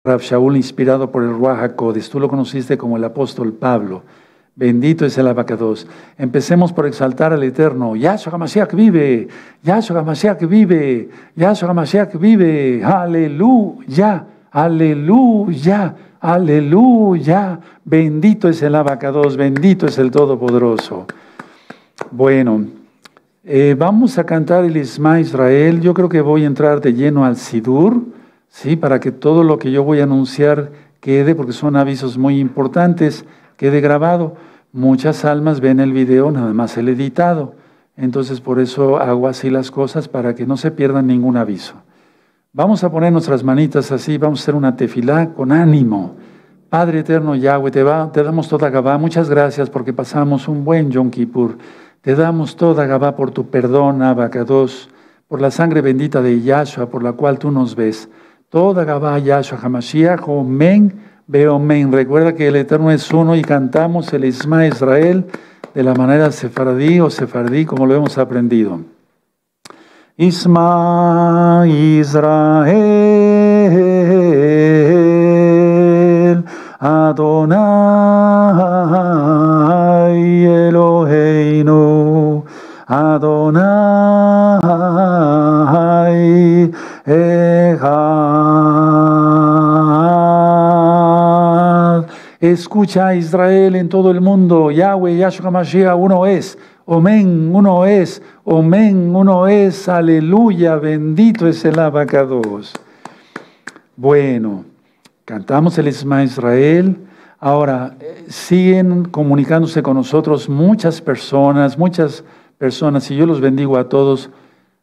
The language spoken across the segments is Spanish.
Rav Shaul, inspirado por el Ruach HaKodesh. Tú lo conociste como el apóstol Pablo. Bendito es el Abacados. Empecemos por exaltar al Eterno. Yahshua HaMashiach vive, Yahshua HaMashiach vive, Yahshua HaMashiach vive. Aleluya, aleluya, aleluya. Bendito es el Abacados, bendito es el Todopoderoso. Bueno, vamos a cantar el Isma Israel. Yo creo que voy a entrar de lleno al Sidur, ¿sí? Para que todo lo que yo voy a anunciar quede, porque son avisos muy importantes, quede grabado. Muchas almas ven el video, nada más el editado. Entonces por eso hago así las cosas, para que no se pierdan ningún aviso. Vamos a poner nuestras manitas así, vamos a hacer una tefilá con ánimo. Padre eterno Yahweh, te damos toda Gabá. Muchas gracias porque pasamos un buen Yom Kippur. Te damos toda Gabá por tu perdón, Abacados, por la sangre bendita de Yahshua, por la cual tú nos ves. Toda Gabá, Yahshua HaMashiach, Omen, Beomen. Recuerda que el Eterno es uno y cantamos el Isma Israel de la manera sefaradí o sefardí, como lo hemos aprendido. Isma Israel, Adonai Eloheinu, Adonai Echad. Escucha Israel en todo el mundo, Yahweh, Yahshua HaMashiach, uno es. Omen, uno es. Omen, uno es. Aleluya, bendito es el Abacados. Bueno, cantamos el Isma Israel. Ahora, siguen comunicándose con nosotros muchas personas, y yo los bendigo a todos,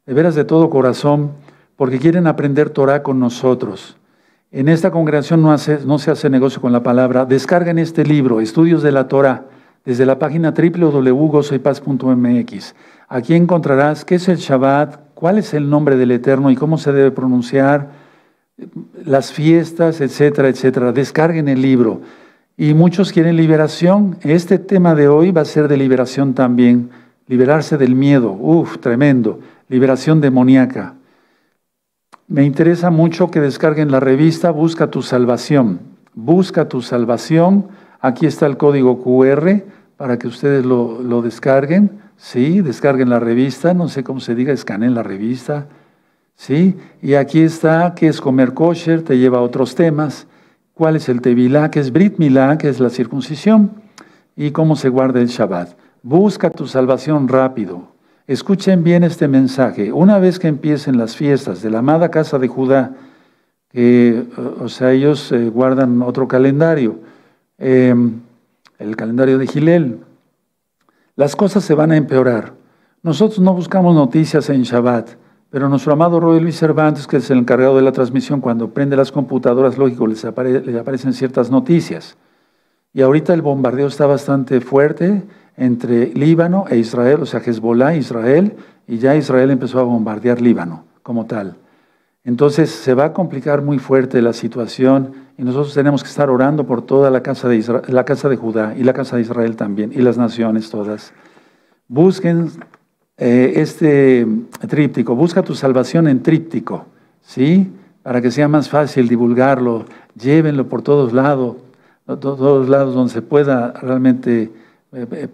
de veras de todo corazón, porque quieren aprender Torah con nosotros. En esta congregación no se hace negocio con la palabra. Descarguen este libro, Estudios de la Torah, desde la página www.gozoypaz.mx. Aquí encontrarás qué es el Shabbat, cuál es el nombre del Eterno y cómo se debe pronunciar, las fiestas, etcétera, etcétera. Descarguen el libro. Y muchos quieren liberación. Este tema de hoy va a ser de liberación también. Liberarse del miedo. Tremendo. Liberación demoníaca. Me interesa mucho que descarguen la revista Busca tu Salvación. Busca tu Salvación. Aquí está el código QR para que ustedes lo descarguen. Sí, descarguen la revista. No sé cómo se diga, escaneen la revista. Sí, y aquí está qué es comer kosher, te lleva a otros temas. ¿Cuál es el Tevilá? ¿Qué es Brit Milá? ¿Qué es la circuncisión? Y cómo se guarda el Shabbat. Busca tu salvación rápido. Escuchen bien este mensaje. Una vez que empiecen las fiestas de la amada casa de Judá, ellos guardan otro calendario, el calendario de Gilel, las cosas se van a empeorar. Nosotros no buscamos noticias en Shabbat, pero nuestro amado Roy Luis Cervantes, que es el encargado de la transmisión, cuando prende las computadoras, lógico, les aparecen ciertas noticias. Y ahorita el bombardeo está bastante fuerte entre Líbano e Israel, o sea, Hezbollah, Israel, y ya Israel empezó a bombardear Líbano como tal. Entonces se va a complicar muy fuerte la situación y nosotros tenemos que estar orando por toda la casa de Judá y la casa de Israel también, y las naciones todas. Busquen este tríptico, busca tu salvación en tríptico, ¿sí? Para que sea más fácil divulgarlo, llévenlo por todos lados donde se pueda realmente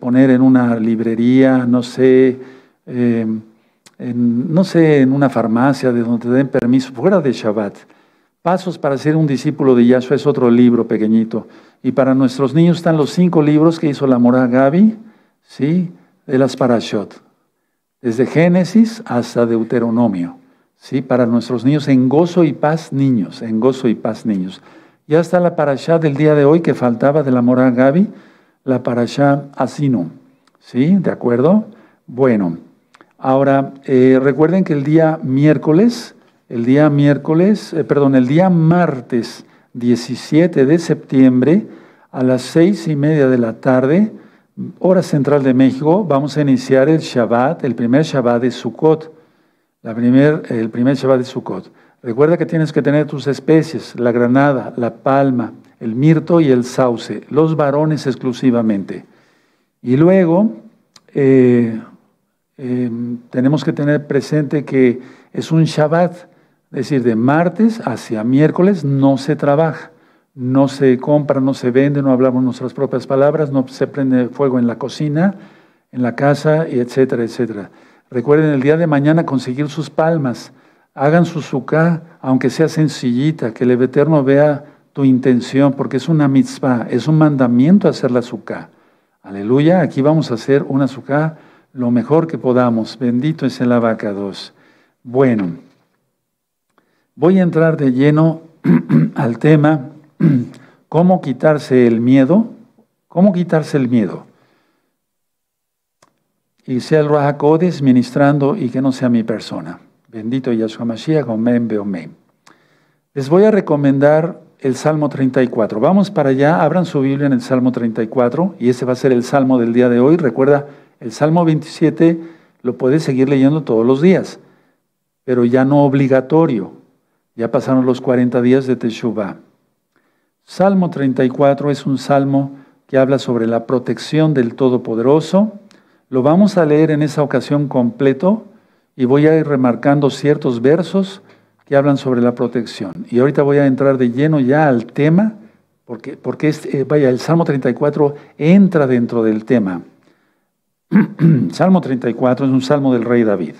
poner en una librería, no sé, en una farmacia de donde te den permiso, fuera de Shabbat. Pasos para ser un discípulo de Yahshua es otro libro pequeñito. Y para nuestros niños están los 5 libros que hizo la Morá Gaby, ¿sí? De las Parashot. Desde Génesis hasta Deuteronomio, ¿sí? Para nuestros niños en gozo y paz niños, en gozo y paz niños. Ya está la parashá del día de hoy que faltaba de la Morá Gaby, la parashá Asinu, ¿sí? ¿De acuerdo? Bueno, ahora recuerden que el día martes 17 de septiembre a las 6:30 de la tarde, hora central de México, vamos a iniciar el Shabbat, el primer Shabbat de Sukkot. El primer Shabbat de Sukkot. Recuerda que tienes que tener tus especies, la granada, la palma, el mirto y el sauce, los varones exclusivamente. Y luego tenemos que tener presente que es un Shabbat Es decir, de martes hacia miércoles no se trabaja, no se compra, no se vende, no hablamos nuestras propias palabras, no se prende fuego en la cocina, en la casa, y etcétera, etcétera. Recuerden el día de mañana conseguir sus palmas, hagan su suká, aunque sea sencillita, que el Eterno vea tu intención, porque es una mitzvah, es un mandamiento hacer la suká. Aleluya, aquí vamos a hacer una suká lo mejor que podamos. Bendito es el Abacados. Bueno, voy a entrar de lleno al tema, ¿cómo quitarse el miedo? ¿Cómo quitarse el miedo? Y sea el Ruach HaKodesh ministrando y que no sea mi persona. Bendito Yahshua Mashiach, amén, amén. Les voy a recomendar el Salmo 34. Vamos para allá, abran su Biblia en el Salmo 34 y ese va a ser el Salmo del día de hoy. Recuerda, el Salmo 27 lo puedes seguir leyendo todos los días, pero ya no obligatorio. Ya pasaron los 40 días de Teshuvah. Salmo 34 es un salmo que habla sobre la protección del Todopoderoso. Lo vamos a leer en esa ocasión completo y voy a ir remarcando ciertos versos que hablan sobre la protección. Y ahorita voy a entrar de lleno ya al tema, porque el Salmo 34 entra dentro del tema. Salmo 34 es un salmo del rey David.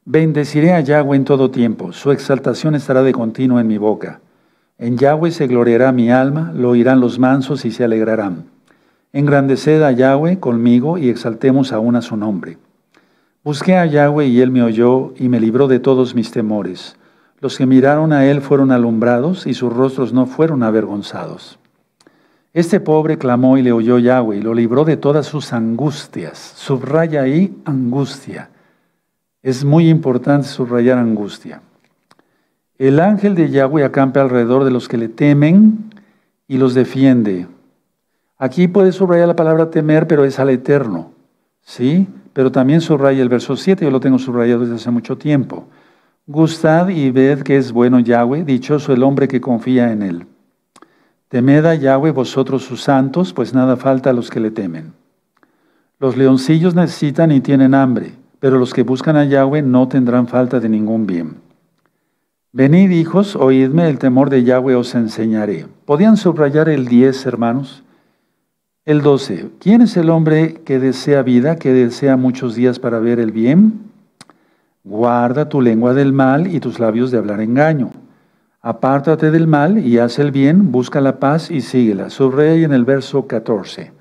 Bendeciré a Yahweh en todo tiempo, su exaltación estará de continuo en mi boca. En Yahweh se gloriará mi alma, lo oirán los mansos y se alegrarán. Engrandeced a Yahweh conmigo y exaltemos aún a su nombre. Busqué a Yahweh y él me oyó y me libró de todos mis temores. Los que miraron a él fueron alumbrados y sus rostros no fueron avergonzados. Este pobre clamó y le oyó Yahweh y lo libró de todas sus angustias. Subraya ahí angustia. Es muy importante subrayar angustia. El ángel de Yahweh acampa alrededor de los que le temen y los defiende. Aquí puede subrayar la palabra temer, pero es al Eterno, ¿sí? Pero también subraya el verso 7, yo lo tengo subrayado desde hace mucho tiempo. Gustad y ved que es bueno Yahweh, dichoso el hombre que confía en él. Temed a Yahweh vosotros sus santos, pues nada falta a los que le temen. Los leoncillos necesitan y tienen hambre, pero los que buscan a Yahweh no tendrán falta de ningún bien. Venid, hijos, oídme, el temor de Yahweh os enseñaré. ¿Podían subrayar el 10, hermanos? El 12. ¿Quién es el hombre que desea vida, que desea muchos días para ver el bien? Guarda tu lengua del mal y tus labios de hablar engaño. Apártate del mal y haz el bien, busca la paz y síguela. Subraya en el verso 14.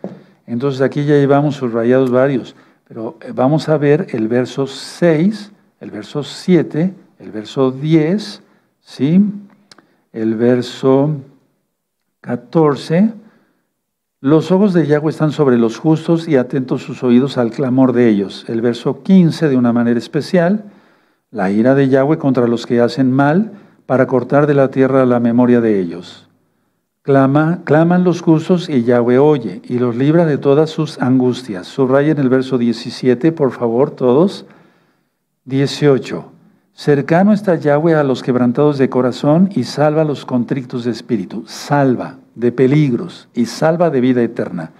Entonces aquí ya llevamos subrayados varios, pero vamos a ver el verso 6, el verso 7, el verso 10, ¿sí? El verso 14. Los ojos de Yahweh están sobre los justos y atentos sus oídos al clamor de ellos. El verso 15, de una manera especial, la ira de Yahweh contra los que hacen mal, para cortar de la tierra la memoria de ellos. Claman los justos y Yahweh oye, y los libra de todas sus angustias. Subrayen el verso 17, por favor, todos. 18. Cercano está Yahweh a los quebrantados de corazón y salva a los contritos de espíritu. Salva de peligros y salva de vida eterna.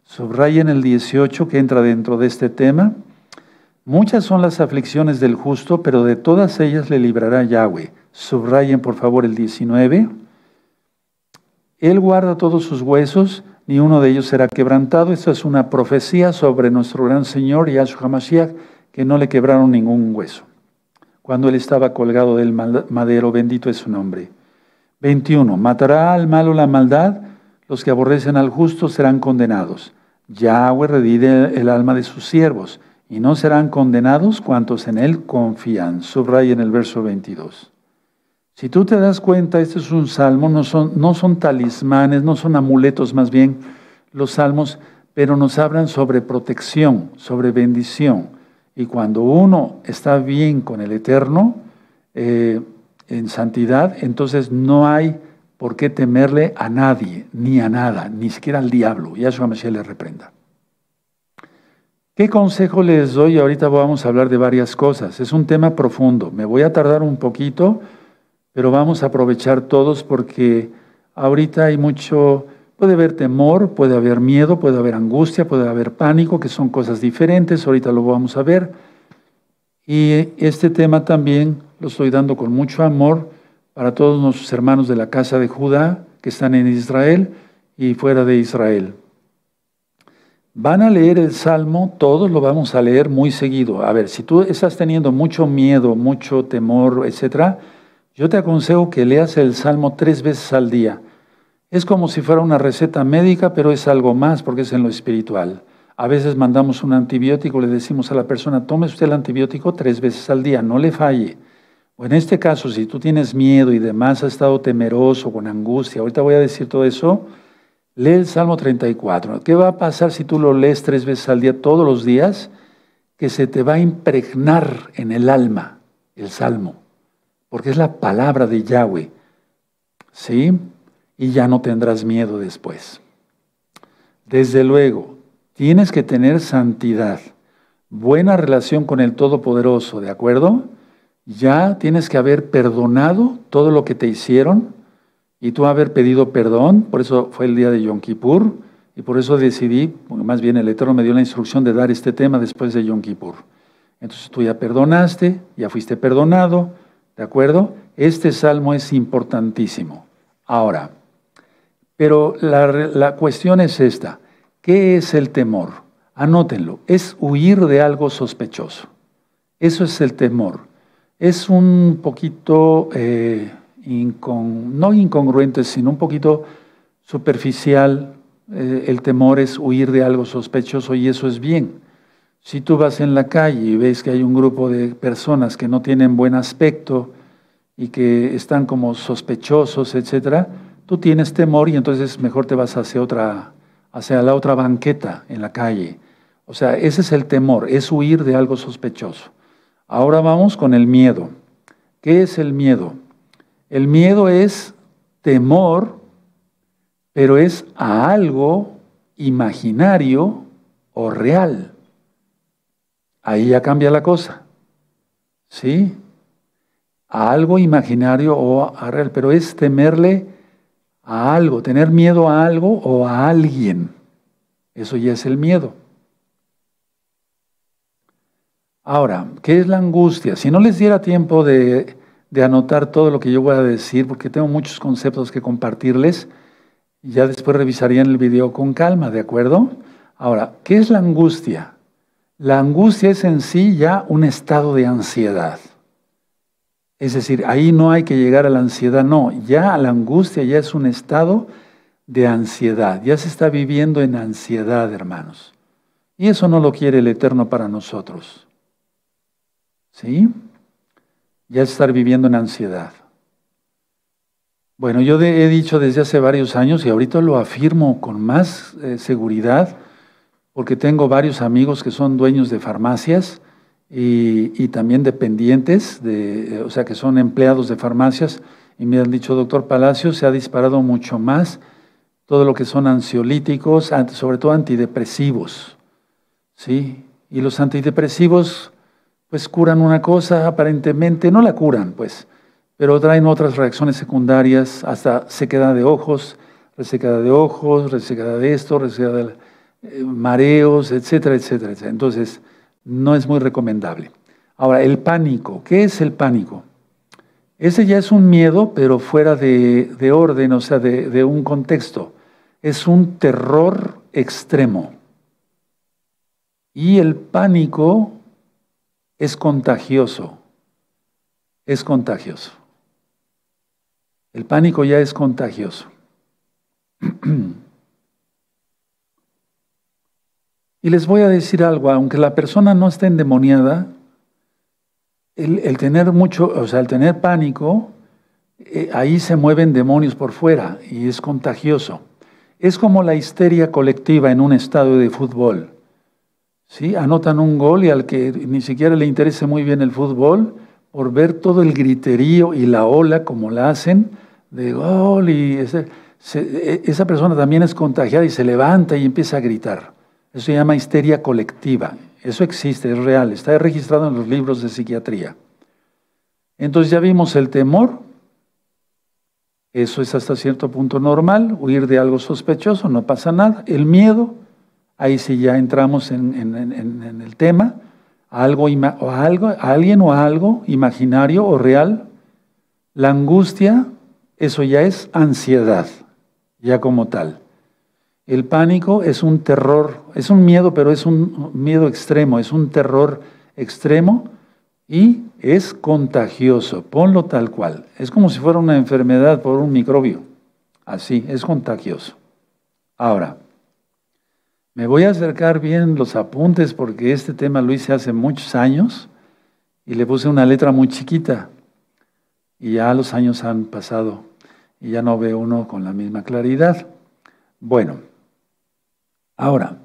Subrayen el 18 que entra dentro de este tema. Muchas son las aflicciones del justo, pero de todas ellas le librará Yahweh. Subrayen por favor el 19. Él guarda todos sus huesos, ni uno de ellos será quebrantado. Esto es una profecía sobre nuestro gran Señor Yahshua Mashiach, que no le quebraron ningún hueso cuando él estaba colgado del madero, bendito es su nombre. 21. Matará al malo la maldad, los que aborrecen al justo serán condenados. Yahweh redime el alma de sus siervos, y no serán condenados cuantos en él confían. Subraya en el verso 22. Si tú te das cuenta, este es un salmo, no son talismanes, no son amuletos más bien los salmos, pero nos hablan sobre protección, sobre bendición. Y cuando uno está bien con el Eterno, en santidad, entonces no hay por qué temerle a nadie, ni a nada, ni siquiera al diablo. Yahshua Mashiach le reprenda. ¿Qué consejo les doy? Ahorita vamos a hablar de varias cosas. Es un tema profundo. Me voy a tardar un poquito, pero vamos a aprovechar todos porque ahorita hay mucho, puede haber temor, puede haber miedo, puede haber angustia, puede haber pánico, que son cosas diferentes. Ahorita lo vamos a ver. Y este tema también lo estoy dando con mucho amor para todos nuestros hermanos de la casa de Judá que están en Israel y fuera de Israel. Van a leer el Salmo, todos lo vamos a leer muy seguido. A ver, si tú estás teniendo mucho miedo, mucho temor, etcétera, yo te aconsejo que leas el Salmo 3 veces al día. Es como si fuera una receta médica, pero es algo más porque es en lo espiritual. A veces mandamos un antibiótico, le decimos a la persona, tome usted el antibiótico 3 veces al día, no le falle. O en este caso, si tú tienes miedo y demás, has estado temeroso, con angustia, ahorita voy a decir todo eso, lee el Salmo 34. ¿Qué va a pasar si tú lo lees 3 veces al día, todos los días? Que se te va a impregnar en el alma el Salmo, porque es la palabra de Yahweh, ¿sí? Y ya no tendrás miedo después. Desde luego, tienes que tener santidad, buena relación con el Todopoderoso, ¿de acuerdo? Ya tienes que haber perdonado todo lo que te hicieron y tú haber pedido perdón. Por eso fue el día de Yom Kippur y por eso decidí, más bien el Eterno me dio la instrucción de dar este tema después de Yom Kippur. Entonces tú ya perdonaste, ya fuiste perdonado, ¿de acuerdo? Este salmo es importantísimo. Ahora, pero la cuestión es esta. ¿Qué es el temor? Anótenlo. Es huir de algo sospechoso. Eso es el temor. Es un poquito, no incongruente, sino un poquito superficial. El temor es huir de algo sospechoso y eso es bien. Si tú vas en la calle y ves que hay un grupo de personas que no tienen buen aspecto y que están como sospechosos, etcétera, tú tienes temor y entonces mejor te vas hacia la otra banqueta en la calle. O sea, ese es el temor, es huir de algo sospechoso. Ahora vamos con el miedo. ¿Qué es el miedo? El miedo es temor, pero es a algo imaginario o real. Ahí ya cambia la cosa. ¿Sí? A algo imaginario o a real, pero es temerle a algo, tener miedo a algo o a alguien. Eso ya es el miedo. Ahora, ¿qué es la angustia? Si no les diera tiempo de anotar todo lo que yo voy a decir, porque tengo muchos conceptos que compartirles, ya después revisarían el video con calma, ¿de acuerdo? Ahora, ¿qué es la angustia? La angustia es en sí ya un estado de ansiedad. Es decir, ahí no hay que llegar a la ansiedad, no, ya la angustia ya es un estado de ansiedad, ya se está viviendo en ansiedad, hermanos. Y eso no lo quiere el Eterno para nosotros. ¿Sí? Ya es estar viviendo en ansiedad. Bueno, yo he dicho desde hace varios años y ahorita lo afirmo con más seguridad, porque tengo varios amigos que son dueños de farmacias y también dependientes, o sea, que son empleados de farmacias, y me han dicho, doctor Palacio, se ha disparado mucho más todo lo que son ansiolíticos, sobre todo antidepresivos, ¿sí? Y los antidepresivos, pues curan una cosa, aparentemente, no la curan, pues, pero traen otras reacciones secundarias, hasta sequedad de ojos, resequedad de esto, resequedad de mareos, etcétera, etcétera, etcétera. Entonces, no es muy recomendable. Ahora, el pánico. ¿Qué es el pánico? Ese ya es un miedo, pero fuera de orden, o sea, de un contexto. Es un terror extremo. Y el pánico es contagioso. Es contagioso. El pánico ya es contagioso. Y les voy a decir algo, aunque la persona no esté endemoniada, el tener mucho, o sea, el tener pánico, ahí se mueven demonios por fuera y es contagioso. Es como la histeria colectiva en un estadio de fútbol. ¿Sí? Anotan un gol y al que ni siquiera le interese muy bien el fútbol, por ver todo el griterío y la ola como la hacen de gol, y esa persona también es contagiada y se levanta y empieza a gritar. Eso se llama histeria colectiva. Eso existe, es real, está registrado en los libros de psiquiatría. Entonces ya vimos el temor. Eso es hasta cierto punto normal, huir de algo sospechoso, no pasa nada. El miedo, ahí sí ya entramos en el tema. a alguien o a algo imaginario o real. La angustia, eso ya es ansiedad, ya como tal. El pánico es un terror, es un miedo, pero es un miedo extremo, es un terror extremo y es contagioso. Ponlo tal cual. Es como si fuera una enfermedad por un microbio. Así, es contagioso. Ahora, me voy a acercar bien los apuntes porque este tema lo hice hace muchos años y le puse una letra muy chiquita y ya los años han pasado y ya no ve uno con la misma claridad. Bueno, ahora,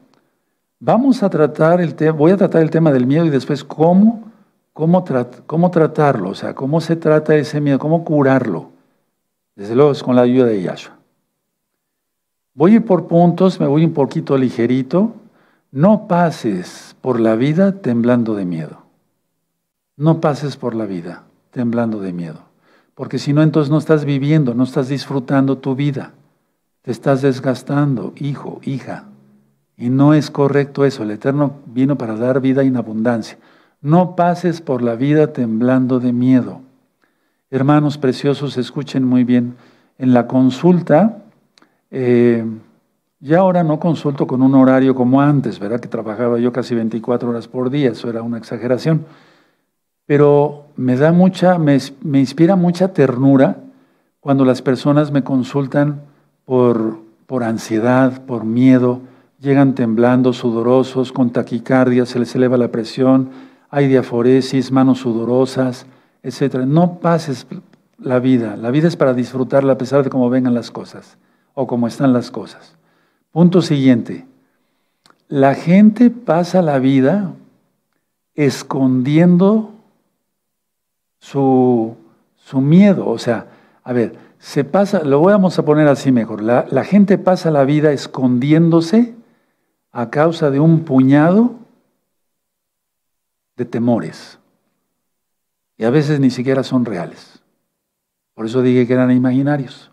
vamos a tratar voy a tratar el tema del miedo y después cómo tratarlo, o sea, cómo se trata ese miedo, cómo curarlo. Desde luego es con la ayuda de Yahshua. Voy a ir por puntos, me voy un poquito ligerito. No pases por la vida temblando de miedo. No pases por la vida temblando de miedo. Porque si no, entonces no estás viviendo, no estás disfrutando tu vida. Te estás desgastando, hijo, hija. Y no es correcto eso. El Eterno vino para dar vida en abundancia. No pases por la vida temblando de miedo. Hermanos preciosos, escuchen muy bien. En la consulta, ya ahora no consulto con un horario como antes, ¿verdad? Que trabajaba yo casi 24 horas por día, eso era una exageración. Pero me inspira mucha ternura cuando las personas me consultan por ansiedad, por miedo, llegan temblando, sudorosos, con taquicardia, se les eleva la presión, hay diaforesis, manos sudorosas, etc. No pases la vida es para disfrutarla a pesar de cómo vengan las cosas o cómo están las cosas. Punto siguiente, la gente pasa la vida escondiendo su miedo, o sea, a ver, lo vamos a poner así mejor, la gente pasa la vida escondiéndose a causa de un puñado de temores, y a veces ni siquiera son reales, por eso dije que eran imaginarios.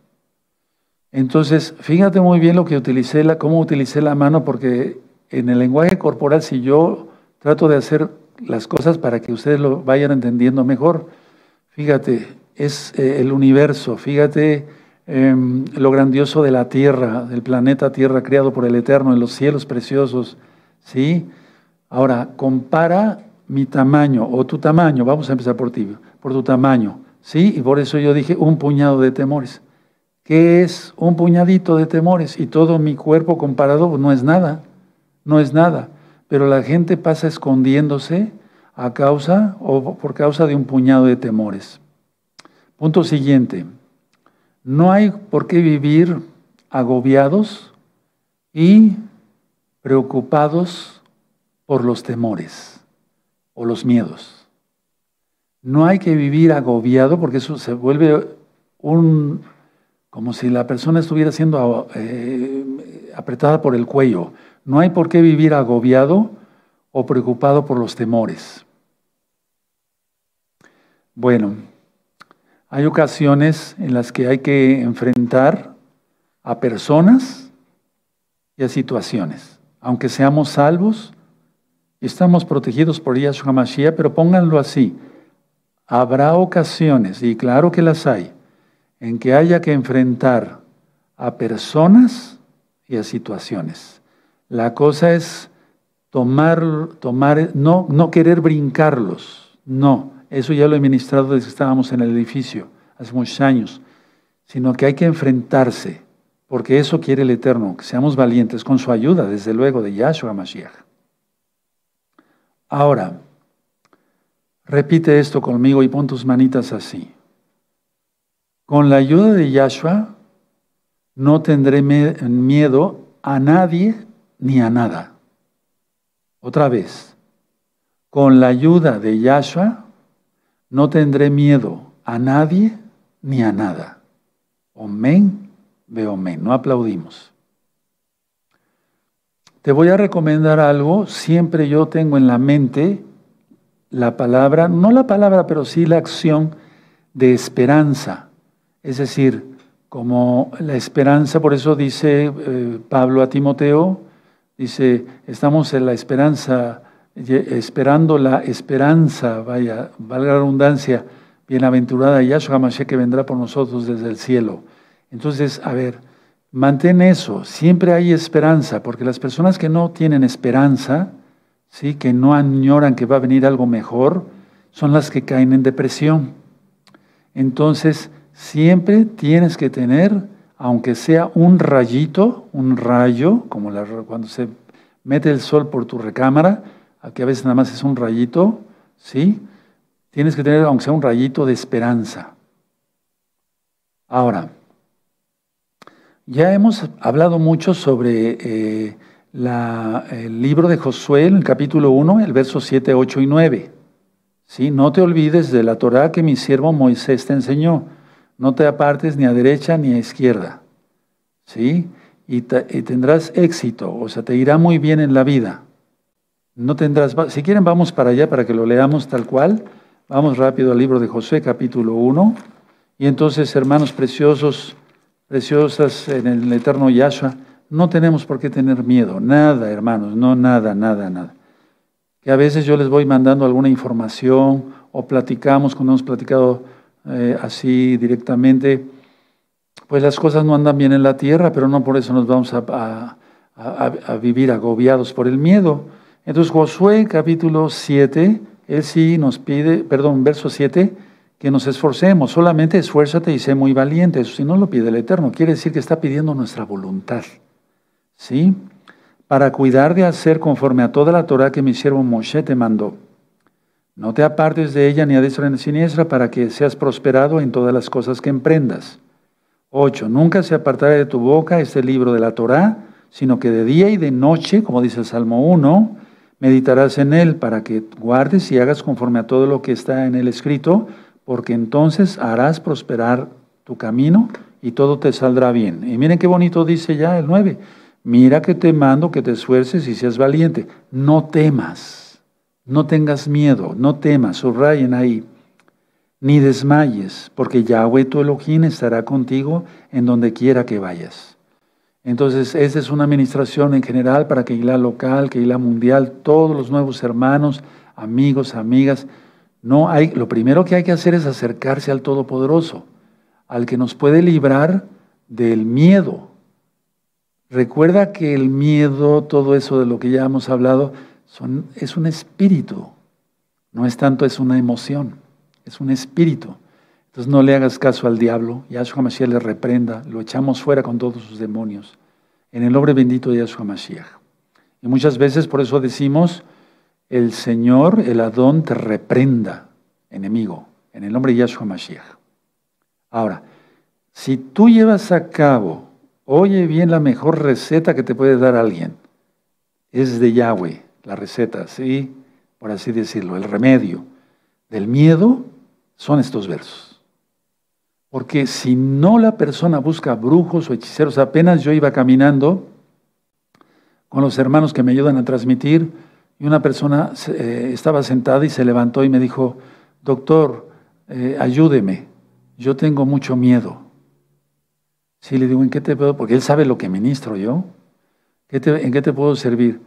Entonces, fíjate muy bien cómo utilicé la mano, porque en el lenguaje corporal, si yo trato de hacer las cosas para que ustedes lo vayan entendiendo mejor, fíjate, es el universo, fíjate lo grandioso de la Tierra, del planeta Tierra creado por el Eterno, en los cielos preciosos, ¿sí? Ahora, compara mi tamaño o tu tamaño, vamos a empezar por ti, por tu tamaño, ¿sí? Y por eso yo dije un puñado de temores. ¿Qué es un puñadito de temores? Y todo mi cuerpo comparado no es nada, no es nada. Pero la gente pasa escondiéndose por causa de un puñado de temores. Punto siguiente. No hay por qué vivir agobiados y preocupados por los temores o los miedos. No hay que vivir agobiado porque eso se vuelve como si la persona estuviera siendo apretada por el cuello. No hay por qué vivir agobiado o preocupado por los temores. Bueno, hay ocasiones en las que hay que enfrentar a personas y a situaciones. Aunque seamos salvos y estamos protegidos por Yahshua Mashiach, pero pónganlo así, habrá ocasiones, y claro que las hay, en que haya que enfrentar a personas y a situaciones. La cosa es no querer brincarlos, no, eso ya lo he ministrado desde que estábamos en el edificio, hace muchos años, sino que hay que enfrentarse, porque eso quiere el Eterno, que seamos valientes con su ayuda, desde luego, de Yahshua Mashiach. Ahora, repite esto conmigo y pon tus manitas así. Con la ayuda de Yahshua no tendré miedo a nadie ni a nada. Otra vez, con la ayuda de Yahshua no tendré miedo a nadie ni a nada. Amén, ve amén. No aplaudimos. Te voy a recomendar algo. Siempre yo tengo en la mente la palabra, no la palabra, pero sí la acción de esperanza. Es decir, como la esperanza, por eso dice Pablo a Timoteo, dice, estamos en la esperanza esperando la esperanza, vaya, valga la redundancia, bienaventurada Yahshua HaMashiach que vendrá por nosotros desde el cielo. Entonces, a ver, mantén eso, siempre hay esperanza, porque las personas que no tienen esperanza, ¿sí?, que no añoran que va a venir algo mejor, son las que caen en depresión. Entonces, siempre tienes que tener, aunque sea un rayito, un rayo, como cuando se mete el sol por tu recámara, aquí a veces nada más es un rayito, ¿sí? Tienes que tener, aunque sea un rayito de esperanza. Ahora, ya hemos hablado mucho sobre el libro de Josué, el capítulo 1, el verso 7, 8 y 9. ¿Sí? No te olvides de la Torá que mi siervo Moisés te enseñó. No te apartes ni a derecha ni a izquierda. ¿Sí? Y tendrás éxito, o sea, te irá muy bien en la vida. No tendrás, si quieren vamos para allá para que lo leamos tal cual. Vamos rápido al libro de Josué, capítulo 1. Y entonces, hermanos preciosos, preciosas en el eterno Yahshua, no tenemos por qué tener miedo. Nada, hermanos, no, nada, nada, nada. Que a veces yo les voy mandando alguna información o platicamos, cuando hemos platicado así directamente, pues las cosas no andan bien en la tierra, pero no por eso nos vamos a vivir agobiados por el miedo. Entonces Josué capítulo 7, él sí nos pide, verso 7, que nos esforcemos, solamente esfuérzate y sé muy valiente. Eso si no lo pide el Eterno, quiere decir que está pidiendo nuestra voluntad, ¿sí? Para cuidar de hacer conforme a toda la Torá que mi siervo Moshe te mandó. No te apartes de ella ni a diestra ni a siniestra para que seas prosperado en todas las cosas que emprendas. 8. Nunca se apartará de tu boca este libro de la Torá, sino que de día y de noche, como dice el Salmo 1, meditarás en él para que guardes y hagas conforme a todo lo que está en él escrito, porque entonces harás prosperar tu camino y todo te saldrá bien. Y miren qué bonito dice ya el 9. Mira que te mando que te esfuerces y seas valiente. No temas, no tengas miedo, no temas, subrayen ahí. Ni desmayes, porque Yahweh tu Elohim estará contigo en donde quiera que vayas. Entonces, esa es una administración en general para Keilah local, Keilah mundial, todos los nuevos hermanos, amigos, amigas. Lo primero que hay que hacer es acercarse al Todopoderoso, al que nos puede librar del miedo. Recuerda que el miedo, todo eso de lo que ya hemos hablado, es un espíritu, no es tanto, es una emoción, es un espíritu. Entonces no le hagas caso al diablo, Yahshua Mashiach le reprenda, lo echamos fuera con todos sus demonios, en el nombre bendito de Yahshua Mashiach. Y muchas veces por eso decimos, el Señor, el Adón, te reprenda, enemigo, en el nombre de Yahshua Mashiach. Ahora, si tú llevas a cabo, oye bien, la mejor receta que te puede dar alguien es de Yahweh, la receta, ¿sí? Por así decirlo, el remedio del miedo son estos versos. Porque si no la persona busca brujos o hechiceros, apenas yo iba caminando con los hermanos que me ayudan a transmitir y una persona estaba sentada y se levantó y me dijo, doctor, ayúdeme, yo tengo mucho miedo. Sí, le digo, ¿en qué te puedo? Porque él sabe lo que ministro yo. ¿En qué te puedo servir?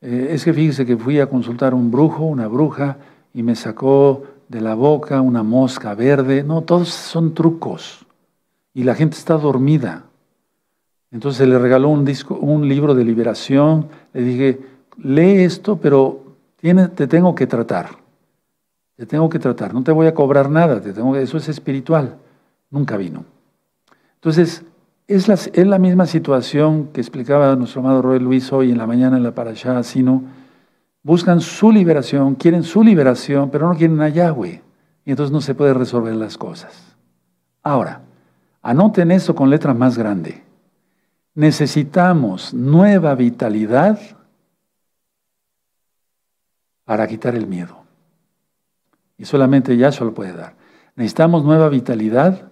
Es que fíjese que fui a consultar a un brujo, una bruja, y me sacó de la boca una mosca verde. No, todos son trucos. Y la gente está dormida. Entonces le regaló un libro de liberación. Le dije, lee esto, pero te tengo que tratar. Te tengo que tratar. No te voy a cobrar nada. Eso es espiritual. Nunca vino. Entonces, es la misma situación que explicaba nuestro amado Roy Luis hoy en la mañana en la Parashá Asino. Buscan su liberación, quieren su liberación, pero no quieren a Yahweh. Y entonces no se puede resolver las cosas. Ahora, anoten esto con letra más grande. Necesitamos nueva vitalidad para quitar el miedo. Y solamente Yahshua lo puede dar. Necesitamos nueva vitalidad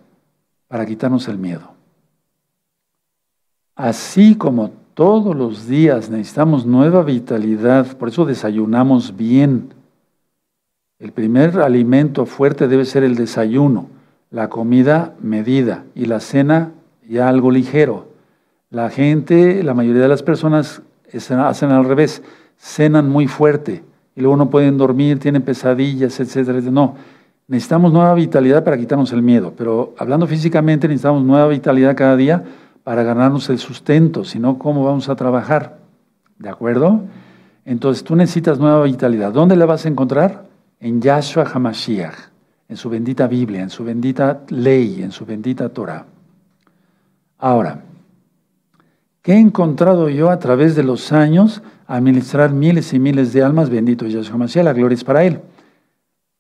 para quitarnos el miedo. Así como todos los días necesitamos nueva vitalidad, por eso desayunamos bien. El primer alimento fuerte debe ser el desayuno, la comida medida y la cena ya algo ligero. La mayoría de las personas hacen al revés, cenan muy fuerte y luego no pueden dormir, tienen pesadillas, etcétera. No, necesitamos nueva vitalidad para quitarnos el miedo, pero hablando físicamente necesitamos nueva vitalidad cada día para ganarnos el sustento, si no, ¿cómo vamos a trabajar? ¿De acuerdo? Entonces tú necesitas nueva vitalidad. ¿Dónde la vas a encontrar? En Yahshua HaMashiach, en su bendita Biblia, en su bendita ley, en su bendita Torah. Ahora, ¿qué he encontrado yo a través de los años a ministrar miles y miles de almas? Bendito Yahshua HaMashiach, la gloria es para Él.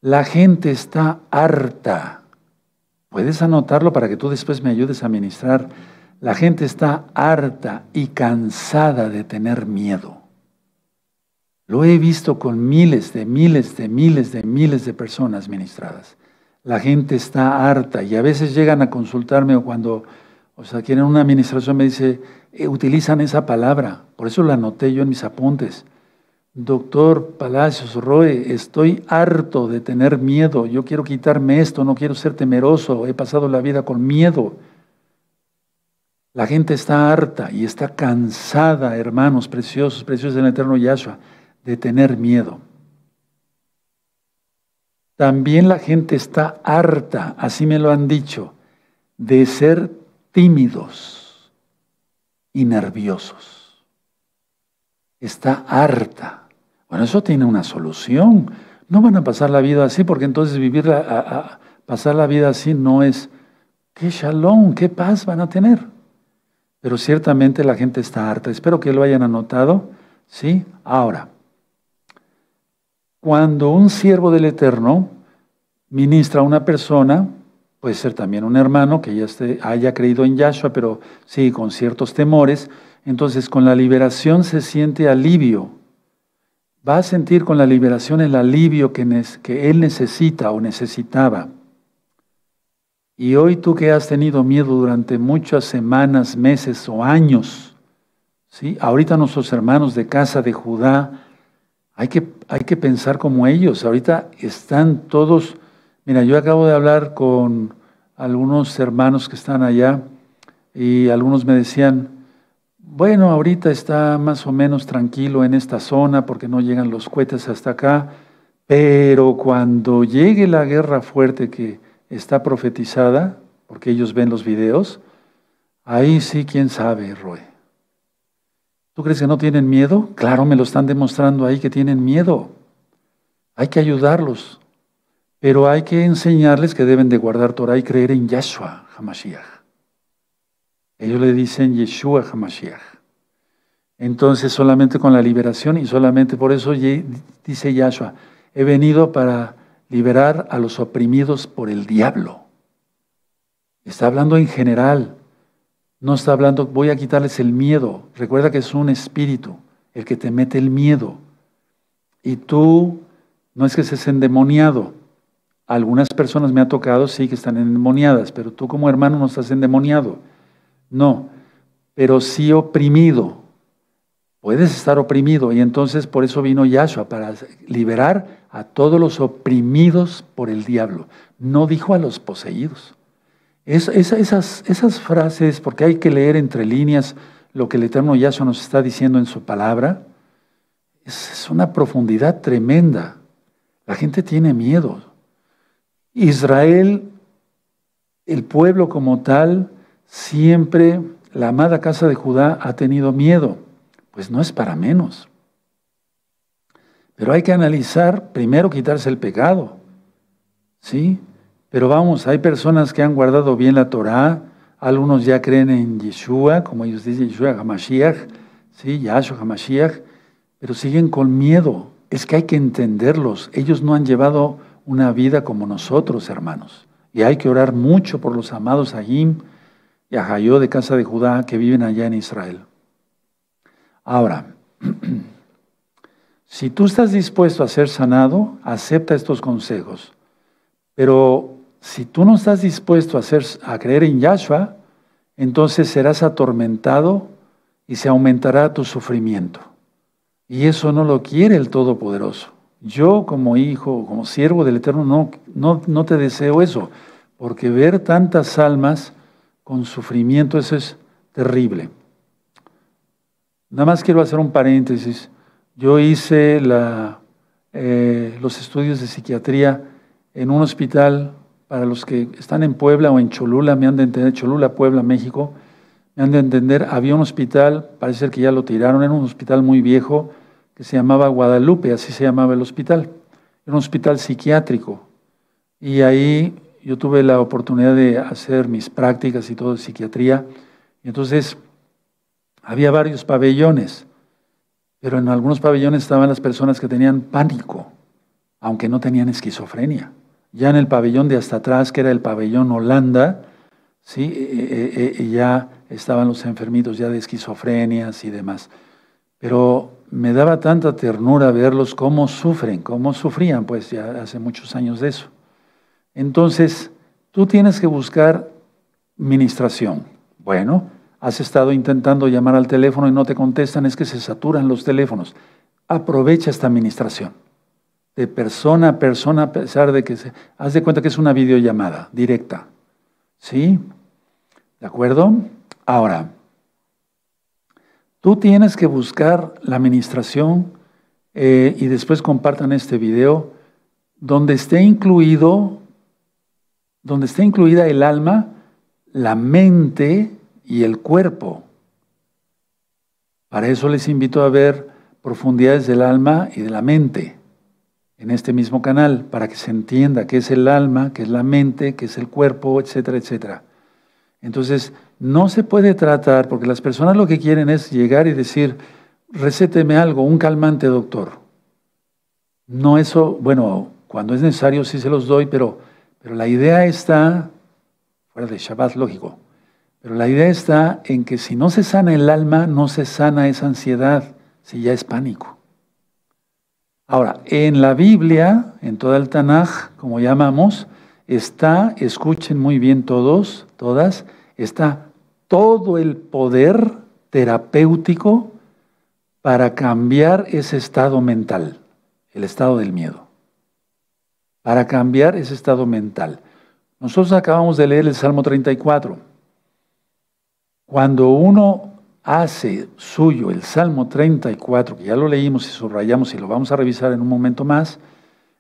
La gente está harta. Puedes anotarlo para que tú después me ayudes a ministrar. La gente está harta y cansada de tener miedo. Lo he visto con miles de personas ministradas. La gente está harta y a veces llegan a consultarme o cuando quieren una administración me dice, utilizan esa palabra. Por eso la anoté yo en mis apuntes. Doctor Palacios, Roe, estoy harto de tener miedo. Yo quiero quitarme esto, no quiero ser temeroso. He pasado la vida con miedo. La gente está harta y está cansada, hermanos preciosos, preciosos del eterno Yahshua, de tener miedo. También la gente está harta, así me lo han dicho, de ser tímidos y nerviosos. Está harta. Bueno, eso tiene una solución. No van a pasar la vida así, porque entonces pasar la vida así no es, qué shalom, qué paz van a tener. Pero ciertamente la gente está harta. Espero que lo hayan anotado. ¿Sí? Ahora, cuando un siervo del Eterno ministra a una persona, puede ser también un hermano que ya haya creído en Yahshua, pero sí, con ciertos temores, entonces con la liberación se siente alivio. Va a sentir con la liberación el alivio que él necesita o necesitaba. Y hoy tú que has tenido miedo durante muchas semanas, meses o años, ¿sí? Ahorita nuestros hermanos de casa de Judá, hay que pensar como ellos. Ahorita están todos, mira, yo acabo de hablar con algunos hermanos que están allá y algunos me decían, bueno, ahorita está más o menos tranquilo en esta zona porque no llegan los cohetes hasta acá, pero cuando llegue la guerra fuerte que está profetizada, porque ellos ven los videos, ahí sí, quién sabe, Roy. ¿Tú crees que no tienen miedo? Claro, me lo están demostrando ahí que tienen miedo. Hay que ayudarlos, pero hay que enseñarles que deben de guardar Torah y creer en Yahshua HaMashiach. Ellos le dicen Yeshua HaMashiach. Entonces solamente con la liberación y solamente por eso dice Yahshua, he venido para liberar a los oprimidos por el diablo. Está hablando en general. No está hablando, voy a quitarles el miedo. Recuerda que es un espíritu el que te mete el miedo. Y tú, no es que estés endemoniado. Algunas personas me ha tocado, sí, que están endemoniadas, pero tú como hermano no estás endemoniado. No, pero sí oprimido. Puedes estar oprimido y entonces por eso vino Yahshua, para liberar a todos los oprimidos por el diablo. No dijo a los poseídos. Esas frases, porque hay que leer entre líneas lo que el eterno Yahshua nos está diciendo en su palabra, es una profundidad tremenda. La gente tiene miedo. Israel, el pueblo como tal, siempre, la amada casa de Judá ha tenido miedo. Pues no es para menos. Pero hay que analizar, primero quitarse el pecado. ¿Sí? Pero vamos, hay personas que han guardado bien la Torah, algunos ya creen en Yeshua, como ellos dicen, Yeshua HaMashiach, ¿sí? Yahshua HaMashiach, pero siguen con miedo. Es que hay que entenderlos. Ellos no han llevado una vida como nosotros, hermanos. Y hay que orar mucho por los amados Ahim y Ahayó de casa de Judá que viven allá en Israel. Ahora, si tú estás dispuesto a ser sanado, acepta estos consejos. Pero si tú no estás dispuesto a creer en Yahshua, entonces serás atormentado y se aumentará tu sufrimiento. Y eso no lo quiere el Todopoderoso. Yo como hijo, como siervo del Eterno, no te deseo eso, porque ver tantas almas con sufrimiento, eso es terrible. Nada más quiero hacer un paréntesis. Yo hice los estudios de psiquiatría en un hospital, para los que están en Puebla o en Cholula, me han de entender, Cholula, Puebla, México, me han de entender, había un hospital, parece ser que ya lo tiraron, era un hospital muy viejo, que se llamaba Guadalupe, así se llamaba el hospital. Era un hospital psiquiátrico. Y ahí yo tuve la oportunidad de hacer mis prácticas y todo de psiquiatría. Y entonces había varios pabellones, pero en algunos pabellones estaban las personas que tenían pánico, aunque no tenían esquizofrenia. Ya en el pabellón de hasta atrás, que era el pabellón Holanda, ¿sí? Ya estaban los enfermitos ya de esquizofrenias y demás. Pero me daba tanta ternura verlos cómo sufren, cómo sufrían, pues ya hace muchos años de eso. Entonces, tú tienes que buscar ministración. Bueno, has estado intentando llamar al teléfono y no te contestan, es que se saturan los teléfonos. Aprovecha esta ministración. De persona a persona, a pesar de que haz de cuenta que es una videollamada directa. ¿Sí? ¿De acuerdo? Ahora, tú tienes que buscar la ministración y después compartan este video donde esté incluida el alma, la mente y el cuerpo. Para eso les invito a ver profundidades del alma y de la mente en este mismo canal, para que se entienda qué es el alma, qué es la mente, qué es el cuerpo, etcétera, etcétera. Entonces, no se puede tratar, porque las personas lo que quieren es llegar y decir, recéteme algo, un calmante, doctor. No eso, bueno, cuando es necesario sí se los doy, pero la idea está, fuera de Shabbat, lógico, pero la idea está en que si no se sana el alma, no se sana esa ansiedad, si ya es pánico. Ahora, en la Biblia, en toda el Tanaj, como llamamos, está, escuchen muy bien todos, todas, está todo el poder terapéutico para cambiar ese estado mental, el estado del miedo. Para cambiar ese estado mental. Nosotros acabamos de leer el Salmo 34. Cuando uno hace suyo el Salmo 34, que ya lo leímos y subrayamos y lo vamos a revisar en un momento más,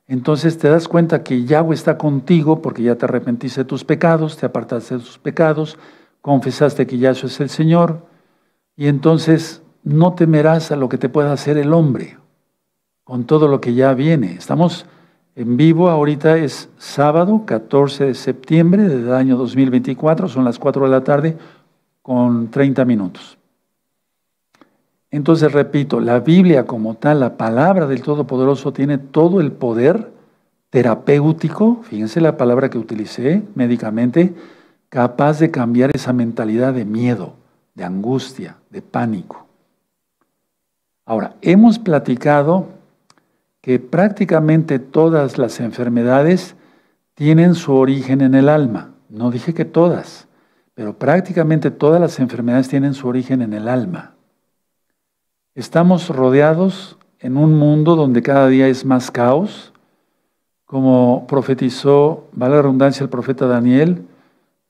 entonces te das cuenta que Yahweh está contigo porque ya te arrepentiste de tus pecados, te apartaste de tus pecados, confesaste que Yahshua es el Señor, y entonces no temerás a lo que te pueda hacer el hombre con todo lo que ya viene. Estamos en vivo, ahorita es sábado 14 de septiembre del año 2024, son las 4 de la tarde con 30 minutos. Entonces, repito, la Biblia como tal, la palabra del Todopoderoso, tiene todo el poder terapéutico, fíjense la palabra que utilicé, médicamente, capaz de cambiar esa mentalidad de miedo, de angustia, de pánico. Ahora, hemos platicado que prácticamente todas las enfermedades tienen su origen en el alma. No dije que todas, pero prácticamente todas las enfermedades tienen su origen en el alma. Estamos rodeados en un mundo donde cada día es más caos, como profetizó, vale la redundancia, el profeta Daniel,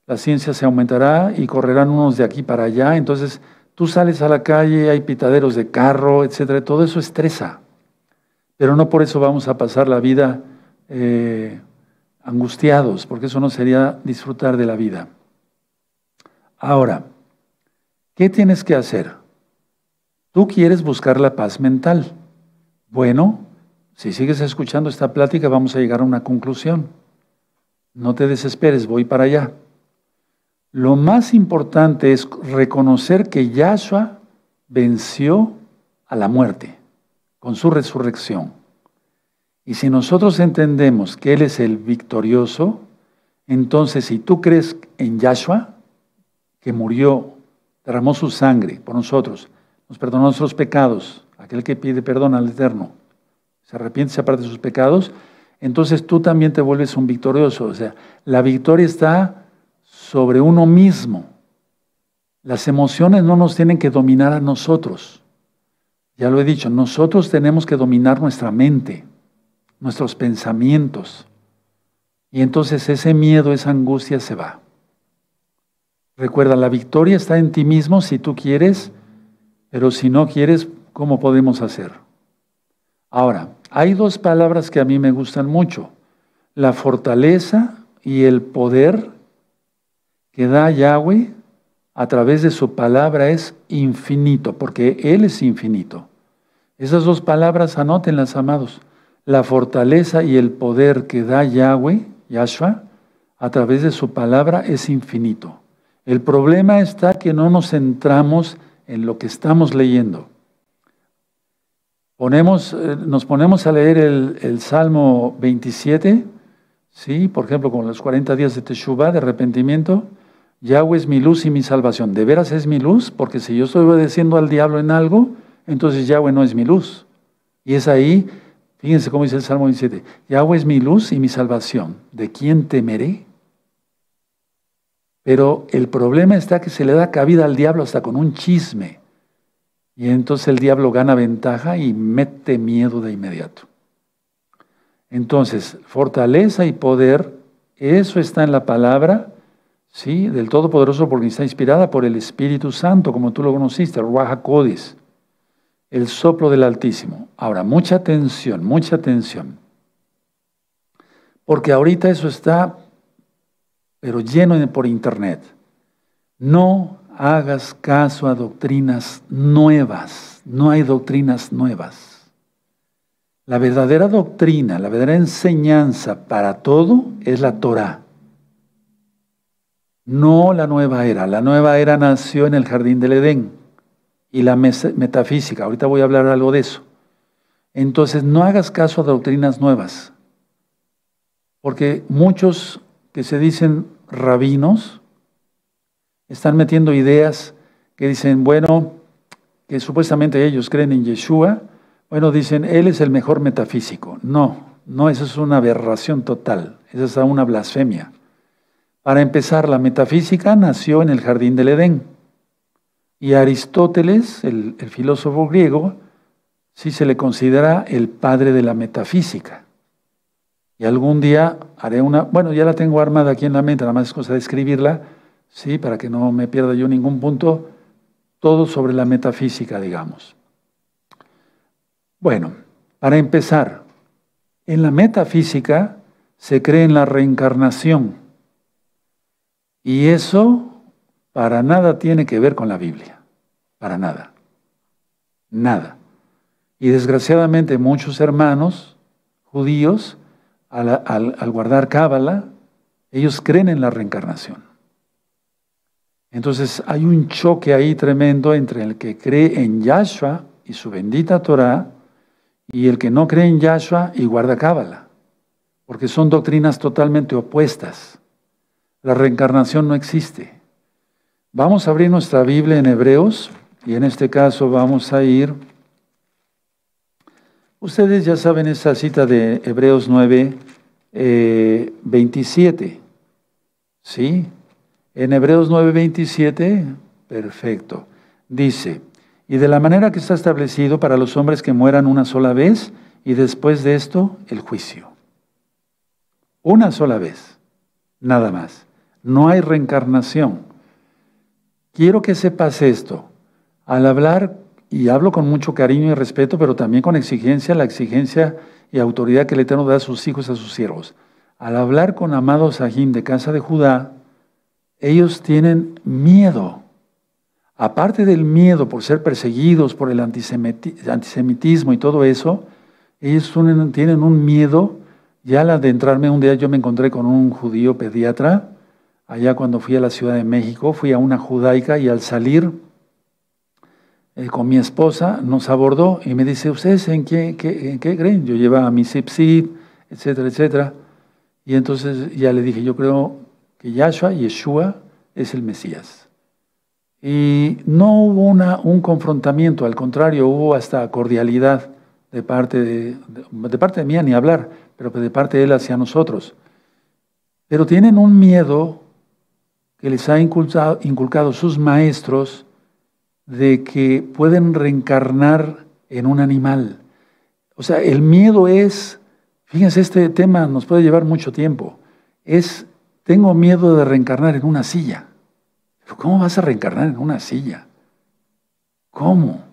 la ciencia se aumentará y correrán unos de aquí para allá, entonces tú sales a la calle, hay pitaderos de carro, etcétera, todo eso estresa, pero no por eso vamos a pasar la vida angustiados, porque eso no sería disfrutar de la vida. Ahora, ¿qué tienes que hacer? Tú quieres buscar la paz mental. Bueno, si sigues escuchando esta plática, vamos a llegar a una conclusión. No te desesperes, voy para allá. Lo más importante es reconocer que Yahshua venció a la muerte con su resurrección. Y si nosotros entendemos que Él es el victorioso, entonces si tú crees en Yahshua, que murió, derramó su sangre por nosotros, nos perdonó nuestros pecados, aquel que pide perdón al Eterno, se arrepiente, se aparta de sus pecados, entonces tú también te vuelves un victorioso. O sea, la victoria está sobre uno mismo. Las emociones no nos tienen que dominar a nosotros. Ya lo he dicho, nosotros tenemos que dominar nuestra mente, nuestros pensamientos. Y entonces ese miedo, esa angustia se va. Recuerda, la victoria está en ti mismo si tú quieres, pero si no quieres, ¿cómo podemos hacer? Ahora, hay dos palabras que a mí me gustan mucho. La fortaleza y el poder que da Yahweh a través de su palabra es infinito, porque Él es infinito. Esas dos palabras anótenlas, amados. La fortaleza y el poder que da Yahweh, Yahshua, a través de su palabra es infinito. El problema está que no nos centramos en lo que estamos leyendo. Nos ponemos a leer el Salmo 27, ¿sí? Por ejemplo, con los 40 días de Teshuvah, de arrepentimiento. Yahweh es mi luz y mi salvación. ¿De veras es mi luz? Porque si yo estoy obedeciendo al diablo en algo, entonces Yahweh no es mi luz. Y es ahí, fíjense cómo dice el Salmo 27, Yahweh es mi luz y mi salvación. ¿De quién temeré? Pero el problema está que se le da cabida al diablo hasta con un chisme. Y entonces el diablo gana ventaja y mete miedo de inmediato. Entonces, fortaleza y poder, eso está en la palabra, ¿sí? Del Todopoderoso, porque está inspirada por el Espíritu Santo, como tú lo conociste, el Ruach HaKodesh, el soplo del Altísimo. Ahora, mucha atención. Porque ahorita eso está, pero lleno por internet. No hagas caso a doctrinas nuevas. No hay doctrinas nuevas. La verdadera doctrina, la verdadera enseñanza para todo es la Torah. No la nueva era. La nueva era nació en el jardín del Edén. Y la metafísica. Ahorita voy a hablar algo de eso. Entonces, no hagas caso a doctrinas nuevas. Porque muchos que se dicen rabinos están metiendo ideas que dicen, bueno, que supuestamente ellos creen en Yeshua, bueno, dicen, él es el mejor metafísico. No, eso es una aberración total, esa es una blasfemia. Para empezar, la metafísica nació en el jardín del Edén. Y a Aristóteles, el filósofo griego, sí se le considera el padre de la metafísica. Y algún día haré bueno, ya la tengo armada aquí en la mente, nada más es cosa de escribirla, sí, para que no me pierda yo ningún punto, todo sobre la metafísica, digamos. Bueno, para empezar, en la metafísica se cree en la reencarnación. Y eso para nada tiene que ver con la Biblia. Para nada. Nada. Y desgraciadamente muchos hermanos judíos, al guardar Cábala, ellos creen en la reencarnación. Entonces hay un choque ahí tremendo entre el que cree en Yahshua y su bendita Torah y el que no cree en Yahshua y guarda Cábala, porque son doctrinas totalmente opuestas. La reencarnación no existe. Vamos a abrir nuestra Biblia en Hebreos y en este caso vamos a ir. Ustedes ya saben esa cita de Hebreos 9, 27. ¿Sí? En Hebreos 9, 27, perfecto. Dice, y de la manera que está establecido para los hombres que mueran una sola vez y después de esto el juicio. Una sola vez, nada más. No hay reencarnación. Quiero que sepas esto. Al hablar, y hablo con mucho cariño y respeto, pero también con exigencia, la exigencia y autoridad que el Eterno da a sus hijos, a sus siervos. Al hablar con amados Sahim de casa de Judá, ellos tienen miedo. Aparte del miedo por ser perseguidos por el antisemitismo y todo eso, ellos tienen un miedo. Ya al adentrarme un día yo me encontré con un judío pediatra, allá cuando fui a la Ciudad de México, fui a una judaica y al salir con mi esposa nos abordó y me dice, ¿ustedes en qué creen? Yo llevaba mi zip, etcétera, etcétera. Y entonces ya le dije, yo creo que Yeshua es el Mesías. Y no hubo un confrontamiento, al contrario, hubo hasta cordialidad de parte de mía, ni hablar, pero de parte de él hacia nosotros. Pero tienen un miedo que les ha inculcado sus maestros de que pueden reencarnar en un animal. O sea, el miedo es, fíjense, este tema nos puede llevar mucho tiempo, tengo miedo de reencarnar en una silla. ¿Pero cómo vas a reencarnar en una silla? ¿Cómo?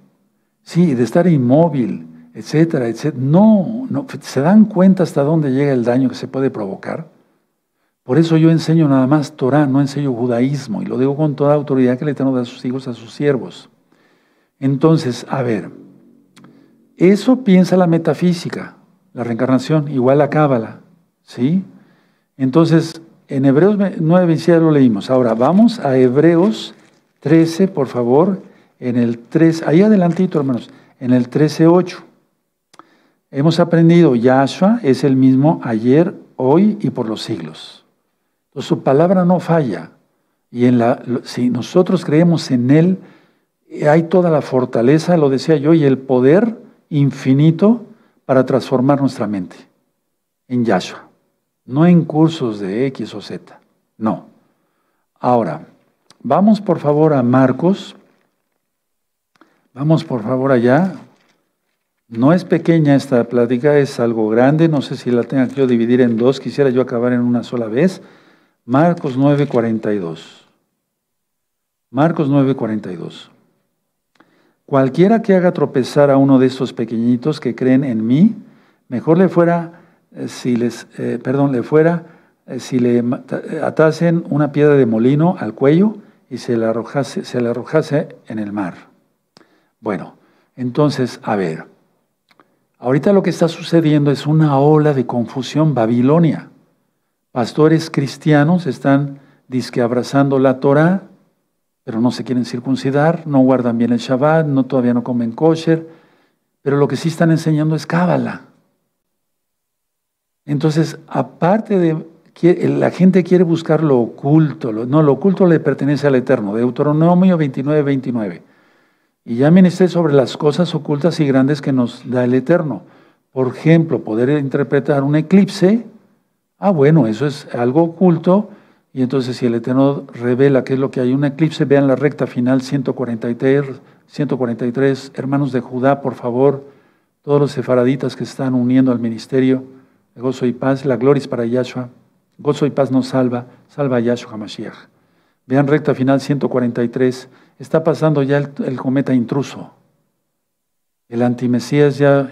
Sí, de estar inmóvil, etcétera, etcétera. No, no, ¿se dan cuenta hasta dónde llega el daño que se puede provocar? Por eso yo enseño nada más Torah, no enseño judaísmo, y lo digo con toda autoridad que el Eterno da a sus hijos, a sus siervos. Entonces, a ver, eso piensa la metafísica, la reencarnación, igual la cábala, ¿sí? Entonces, en Hebreos 9 ya lo leímos. Ahora, vamos a Hebreos 13, por favor, en el 3, ahí adelantito, hermanos, en el 13:8. Hemos aprendido, Yahshua es el mismo ayer, hoy y por los siglos. Entonces, su palabra no falla. Y si nosotros creemos en Él, hay toda la fortaleza, lo decía yo, y el poder infinito para transformar nuestra mente en Yahshua. No en cursos de X o Z, no. Ahora, vamos por favor a Marcos. Vamos por favor allá. No es pequeña esta plática, es algo grande. No sé si la tenga que yo dividir en dos. Quisiera yo acabar en una sola vez. Marcos 9:42. Marcos 9:42. Cualquiera que haga tropezar a uno de estos pequeñitos que creen en mí, mejor le fuera si le atasen una piedra de molino al cuello y se le arrojase en el mar. Bueno, entonces, a ver, ahorita lo que está sucediendo es una ola de confusión Babilonia. Pastores cristianos están dizque abrazando la Torah, pero no se quieren circuncidar, no guardan bien el Shabbat, todavía no comen kosher, pero lo que sí están enseñando es cábala. Entonces, aparte de que la gente quiere buscar lo oculto, lo oculto le pertenece al Eterno, Deuteronomio 29:29. Y ya ministré sobre las cosas ocultas y grandes que nos da el Eterno. Por ejemplo, poder interpretar un eclipse, bueno, eso es algo oculto, y entonces si el Eterno revela qué es lo que hay, un eclipse, vean la recta final 143, hermanos de Judá, por favor, todos los sefaraditas que están uniendo al ministerio de gozo y paz, la gloria es para Yahshua, gozo y paz nos salva a Yahshua HaMashiach. Vean recta final 143, está pasando ya el cometa intruso. El antimesías ya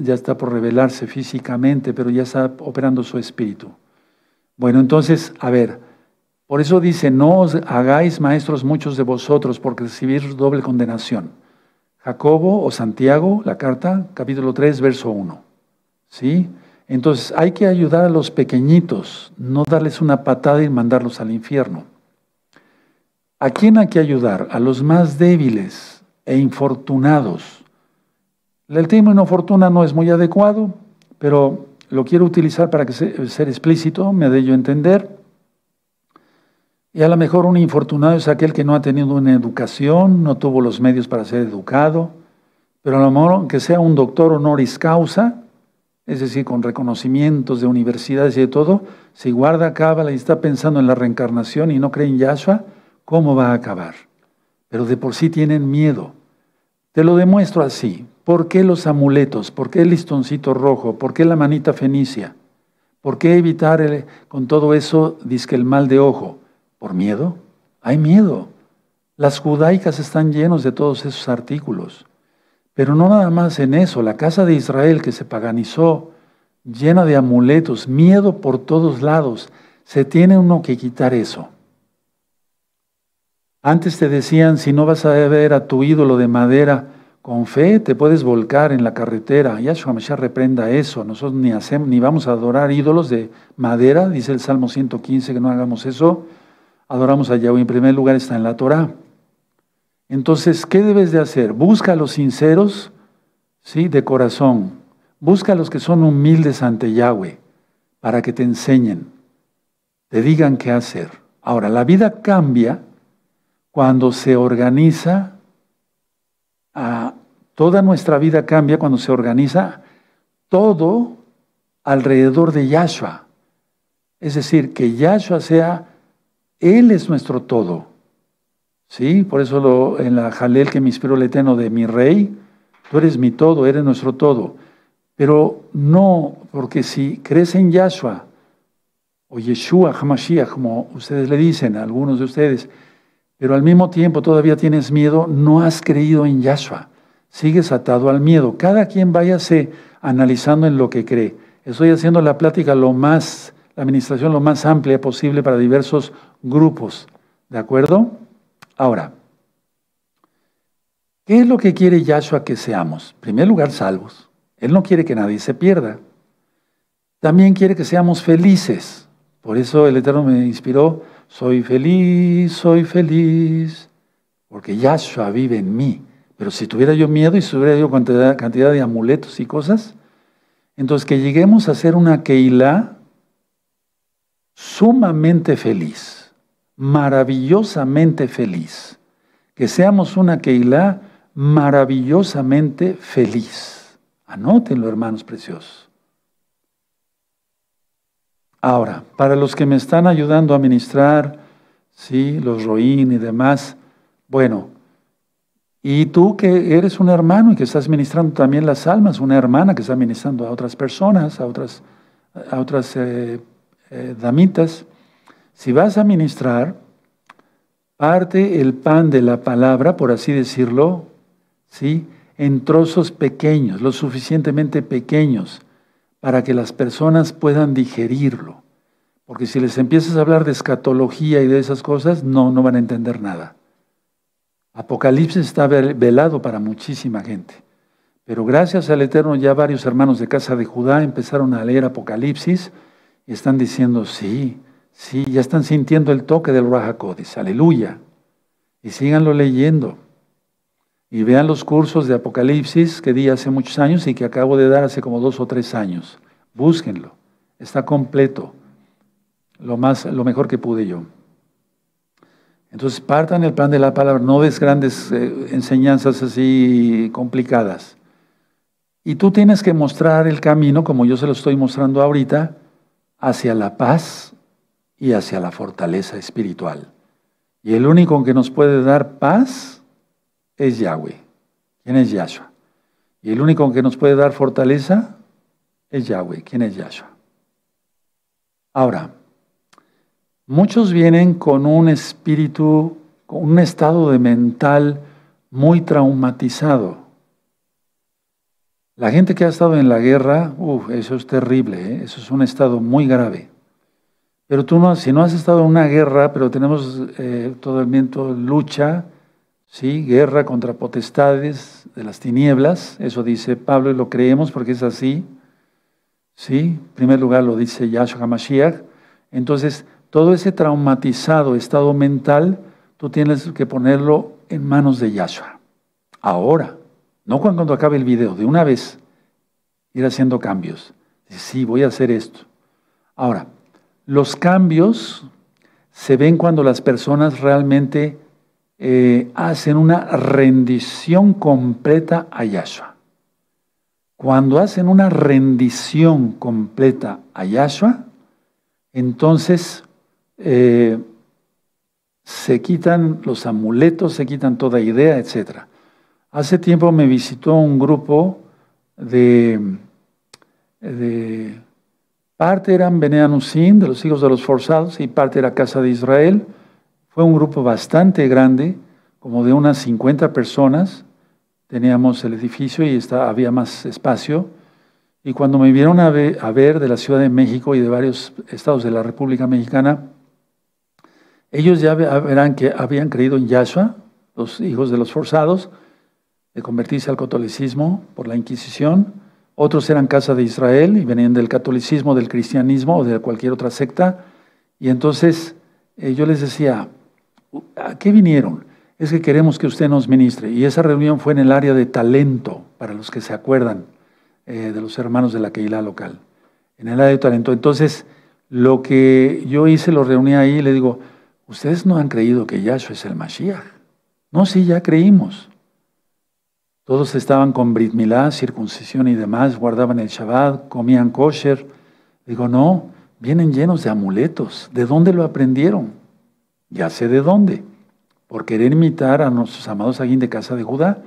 está por revelarse físicamente, pero ya está operando su espíritu. Bueno, entonces, a ver, por eso dice, no os hagáis maestros muchos de vosotros, porque recibir doble condenación. Jacobo o Santiago, la carta, capítulo 3, verso 1. ¿Sí? Entonces, hay que ayudar a los pequeñitos, no darles una patada y mandarlos al infierno. ¿A quién hay que ayudar? A los más débiles e infortunados. El término fortuna no es muy adecuado, pero lo quiero utilizar para ser explícito, me dé yo a entender. Y a lo mejor un infortunado es aquel que no ha tenido una educación, no tuvo los medios para ser educado, pero a lo mejor aunque sea un doctor honoris causa, es decir, con reconocimientos de universidades y de todo, si guarda cábala y está pensando en la reencarnación y no cree en Yahshua, ¿cómo va a acabar? Pero de por sí tienen miedo. Te lo demuestro así. ¿Por qué los amuletos? ¿Por qué el listoncito rojo? ¿Por qué la manita fenicia? ¿Por qué evitar con todo eso dizque el mal de ojo? ¿Por miedo? Hay miedo. Las judaicas están llenos de todos esos artículos. Pero no nada más en eso. La casa de Israel que se paganizó, llena de amuletos, miedo por todos lados. Se tiene uno que quitar eso. Antes te decían, si no vas a ver a tu ídolo de madera con fe, te puedes volcar en la carretera. Yahshua Mashiach reprenda eso. Nosotros ni vamos a adorar ídolos de madera, dice el Salmo 115, que no hagamos eso. Adoramos a Yahweh. En primer lugar está en la Torah. Entonces, ¿qué debes de hacer? Busca a los sinceros, ¿sí? De corazón. Busca a los que son humildes ante Yahweh, para que te enseñen, te digan qué hacer. Ahora, la vida cambia cuando se organiza, toda nuestra vida cambia cuando se organiza todo alrededor de Yahshua. Es decir, que Yahshua Él es nuestro todo. ¿Sí? Por eso en la Jalel que me inspiró el Eterno de mi Rey, tú eres mi todo, eres nuestro todo. Pero no, porque si crees en Yahshua, o Yeshua HaMashiach, como ustedes le dicen, algunos de ustedes, pero al mismo tiempo todavía tienes miedo, no has creído en Yahshua. sigues atado al miedo. Cada quien váyase analizando en lo que cree. Estoy haciendo la plática la administración lo más amplia posible para diversos grupos. ¿De acuerdo? Ahora, ¿qué es lo que quiere Yahshua que seamos? En primer lugar, salvos. Él no quiere que nadie se pierda. También quiere que seamos felices. Por eso el Eterno me inspiró, soy feliz, porque Yahshua vive en mí. Pero si tuviera yo miedo y si tuviera yo cantidad de amuletos y cosas, entonces que lleguemos a ser una Keilah sumamente feliz, maravillosamente feliz. Que seamos una Keilah maravillosamente feliz. Anótenlo, hermanos preciosos. Ahora, para los que me están ayudando a ministrar, sí, los roín y demás, bueno, y tú que eres un hermano y que estás ministrando también las almas, una hermana que está ministrando a otras personas, a otras damitas, si vas a ministrar, parte el pan de la palabra, por así decirlo, ¿sí?, en trozos pequeños, lo suficientemente pequeños, para que las personas puedan digerirlo. Porque si les empiezas a hablar de escatología y de esas cosas, no van a entender nada. Apocalipsis está velado para muchísima gente. Pero gracias al Eterno ya varios hermanos de casa de Judá empezaron a leer Apocalipsis y están diciendo, sí, ya están sintiendo el toque del Ruach HaKodesh, aleluya. Y síganlo leyendo. Y vean los cursos de Apocalipsis que di hace muchos años y que acabo de dar hace como 2 o 3 años. Búsquenlo. Está completo. Lo mejor que pude yo. Entonces partan el plan de la palabra. No des grandes enseñanzas así complicadas. Y tú tienes que mostrar el camino, como yo se lo estoy mostrando ahorita, hacia la paz y hacia la fortaleza espiritual. Y el único que nos puede dar paz es Yahweh. ¿Quién es Yahshua? Y el único que nos puede dar fortaleza es Yahweh. ¿Quién es Yahshua? Ahora, muchos vienen con un espíritu, con un estado de mental muy traumatizado. La gente que ha estado en la guerra, eso es terrible, eso es un estado muy grave. Pero si no has estado en una guerra, pero tenemos todo el viento, lucha, ¿sí?, guerra contra potestades de las tinieblas, eso dice Pablo y lo creemos porque es así, ¿sí? En primer lugar lo dice Yahshua HaMashiach. Entonces, todo ese traumatizado estado mental, tú tienes que ponerlo en manos de Yahshua. Ahora, no cuando acabe el video, de una vez, ir haciendo cambios. Sí, voy a hacer esto. Ahora, los cambios se ven cuando las personas realmente hacen una rendición completa a Yahshua. Cuando hacen una rendición completa a Yahshua, entonces se quitan los amuletos, se quitan toda idea, etc. Hace tiempo me visitó un grupo de parte eran Bnei Anusim, de los hijos de los forzados, y parte era Casa de Israel. Fue un grupo bastante grande, como de unas 50 personas. Teníamos el edificio y había más espacio. Y cuando me vieron a ver de la Ciudad de México y de varios estados de la República Mexicana, ellos ya verán que habían creído en Yahshua, los hijos de los forzados, de convertirse al catolicismo por la Inquisición. Otros eran Casa de Israel y venían del catolicismo, del cristianismo o de cualquier otra secta. Y entonces yo les decía, ¿a qué vinieron? Es que queremos que usted nos ministre. Y esa reunión fue en el área de talento, para los que se acuerdan de los hermanos de la Keilah local. En el área de talento. Entonces, lo que yo hice, lo reuní ahí y le digo, ¿ustedes no han creído que Yahshua es el Mashiach? No, sí, ya creímos. Todos estaban con Brit Milá, circuncisión y demás, guardaban el Shabbat, comían kosher. Digo, no, vienen llenos de amuletos. ¿De dónde lo aprendieron? Ya sé de dónde. Por querer imitar a nuestros amados Agin de Casa de Judá.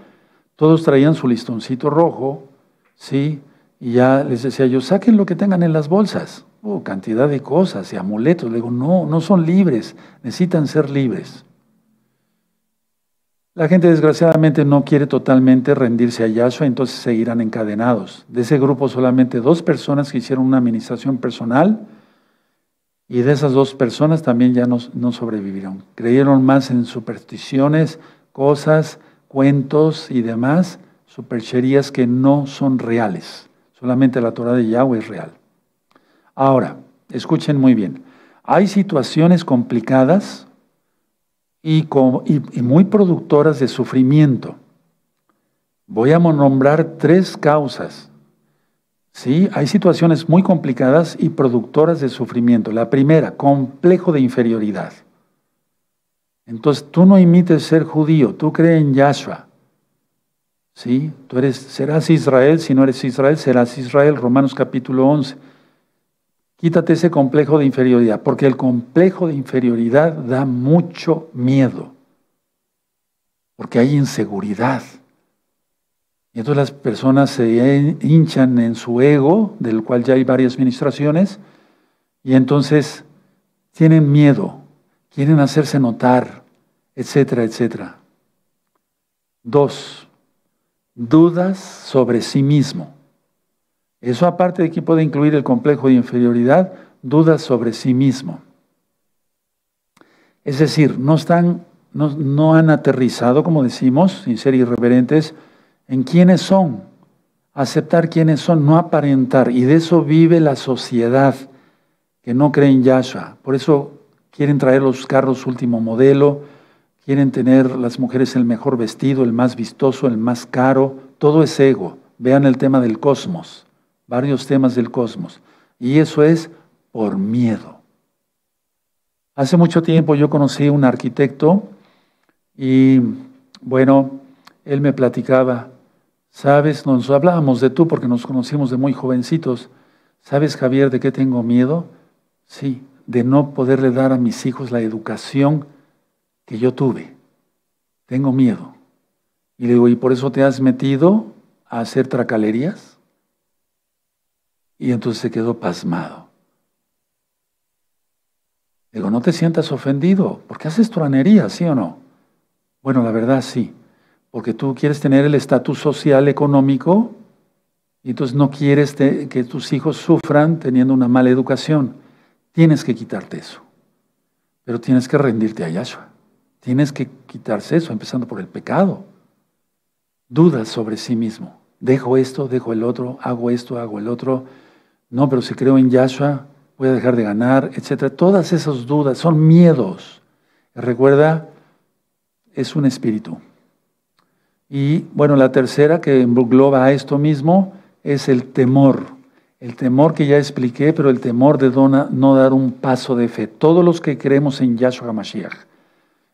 Todos traían su listoncito rojo, ¿sí? Y ya les decía yo, saquen lo que tengan en las bolsas. Cantidad de cosas y amuletos. Le digo, no son libres, necesitan ser libres. La gente desgraciadamente no quiere totalmente rendirse a Yahshua, entonces seguirán encadenados. De ese grupo solamente 2 personas que hicieron una administración personal, y de esas 2 personas también ya no sobrevivieron. Creyeron más en supersticiones, cosas, cuentos y demás, supercherías que no son reales. Solamente la Torah de Yahweh es real. Ahora, escuchen muy bien. Hay situaciones complicadas y muy productoras de sufrimiento. Voy a nombrar 3 causas. Sí, hay situaciones muy complicadas y productoras de sufrimiento. La primera, complejo de inferioridad. Entonces, tú no imites ser judío, tú crees en Yahshua. ¿Sí? Serás Israel, si no eres Israel, serás Israel. Romanos capítulo 11. Quítate ese complejo de inferioridad, porque el complejo de inferioridad da mucho miedo, porque hay inseguridad. Y entonces las personas se hinchan en su ego, del cual ya hay varias ministraciones, y entonces tienen miedo, quieren hacerse notar, etcétera, etcétera. 2, dudas sobre sí mismo. Eso aparte de que puede incluir el complejo de inferioridad, dudas sobre sí mismo. Es decir, no han aterrizado, como decimos, sin ser irreverentes, en quiénes son, aceptar quiénes son, no aparentar. Y de eso vive la sociedad que no cree en Yahshua. Por eso quieren traer los carros último modelo, quieren tener las mujeres el mejor vestido, el más vistoso, el más caro. Todo es ego. Vean el tema del cosmos, varios temas del cosmos. Y eso es por miedo. Hace mucho tiempo yo conocí a un arquitecto y, bueno, él me platicaba, ¿sabes? Nos hablábamos de tú porque nos conocimos de muy jovencitos. ¿Sabes, Javier, de qué tengo miedo? Sí, de no poderle dar a mis hijos la educación que yo tuve. Tengo miedo. Y le digo, ¿y por eso te has metido a hacer tracalerías? Y entonces se quedó pasmado. Digo, no te sientas ofendido, porque haces truanería, ¿sí o no? Bueno, la verdad sí, porque tú quieres tener el estatus social, económico, y entonces no quieres que tus hijos sufran teniendo una mala educación. Tienes que quitarte eso, pero tienes que rendirte a Yahshua. Tienes que quitarse eso, empezando por el pecado. Dudas sobre sí mismo. Dejo esto, dejo el otro, hago esto, hago el otro. No, pero si creo en Yahshua, voy a dejar de ganar, etc. Todas esas dudas son miedos. Recuerda, es un espíritu. Y bueno, la tercera que engloba a esto mismo es el temor. El temor que ya expliqué, pero el temor de no dar un paso de fe. Todos los que creemos en Yahshua HaMashiach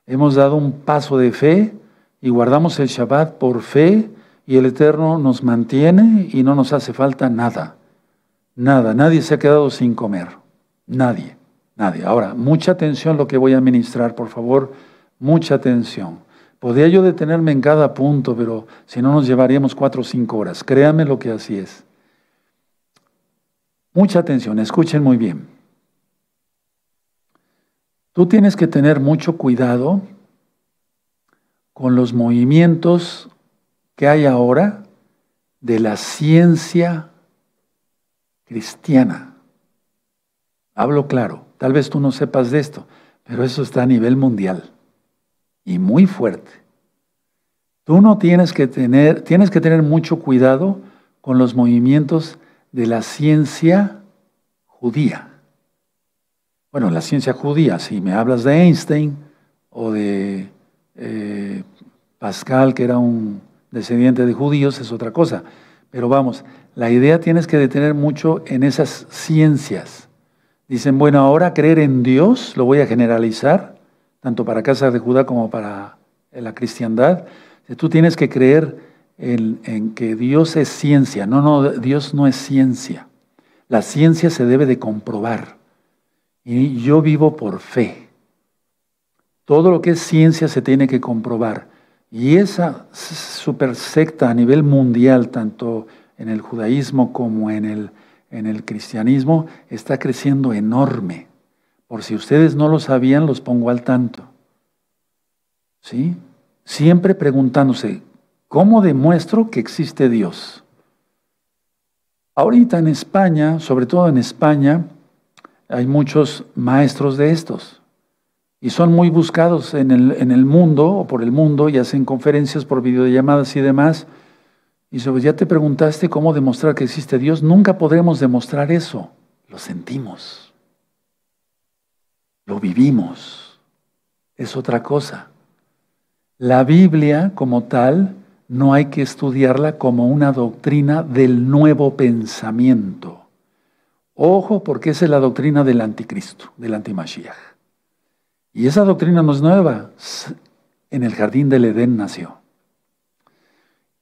hemos dado un paso de fe y guardamos el Shabbat por fe y el Eterno nos mantiene y no nos hace falta nada. Nada, nadie se ha quedado sin comer. Nadie, nadie. Ahora, mucha atención lo que voy a ministrar, por favor, mucha atención. Podría yo detenerme en cada punto, pero si no nos llevaríamos 4 o 5 horas. Créanme lo que así es. Mucha atención, escuchen muy bien. Tú tienes que tener mucho cuidado con los movimientos que hay ahora de la ciencia cristiana. Hablo claro, tal vez tú no sepas de esto, pero eso está a nivel mundial y muy fuerte. Tú no tienes que tener mucho cuidado con los movimientos de la ciencia judía. Bueno, la ciencia judía, si me hablas de Einstein o de Pascal, que era un descendiente de judíos, es otra cosa. Pero vamos, la idea tienes que detener mucho en esas ciencias. Dicen, bueno, ahora creer en Dios, lo voy a generalizar, tanto para Casa de Judá como para la cristiandad. Tú tienes que creer en que Dios es ciencia. No, Dios no es ciencia. La ciencia se debe de comprobar. Y yo vivo por fe. Todo lo que es ciencia se tiene que comprobar. Y esa super secta a nivel mundial, tanto en el judaísmo como en el cristianismo, está creciendo enorme. Por si ustedes no lo sabían, los pongo al tanto. ¿Sí? siempre preguntándose, ¿cómo demuestro que existe Dios? Ahorita en España, sobre todo en España, hay muchos maestros de estos y son muy buscados en el mundo o por el mundo y hacen conferencias por videollamadas y demás. Y dice, pues ya te preguntaste cómo demostrar que existe Dios. Nunca podremos demostrar eso. Lo sentimos. Lo vivimos. Es otra cosa. La Biblia como tal no hay que estudiarla como una doctrina del nuevo pensamiento. Ojo, porque esa es la doctrina del anticristo, del antimashiach. Y esa doctrina no es nueva. En el jardín del Edén nació.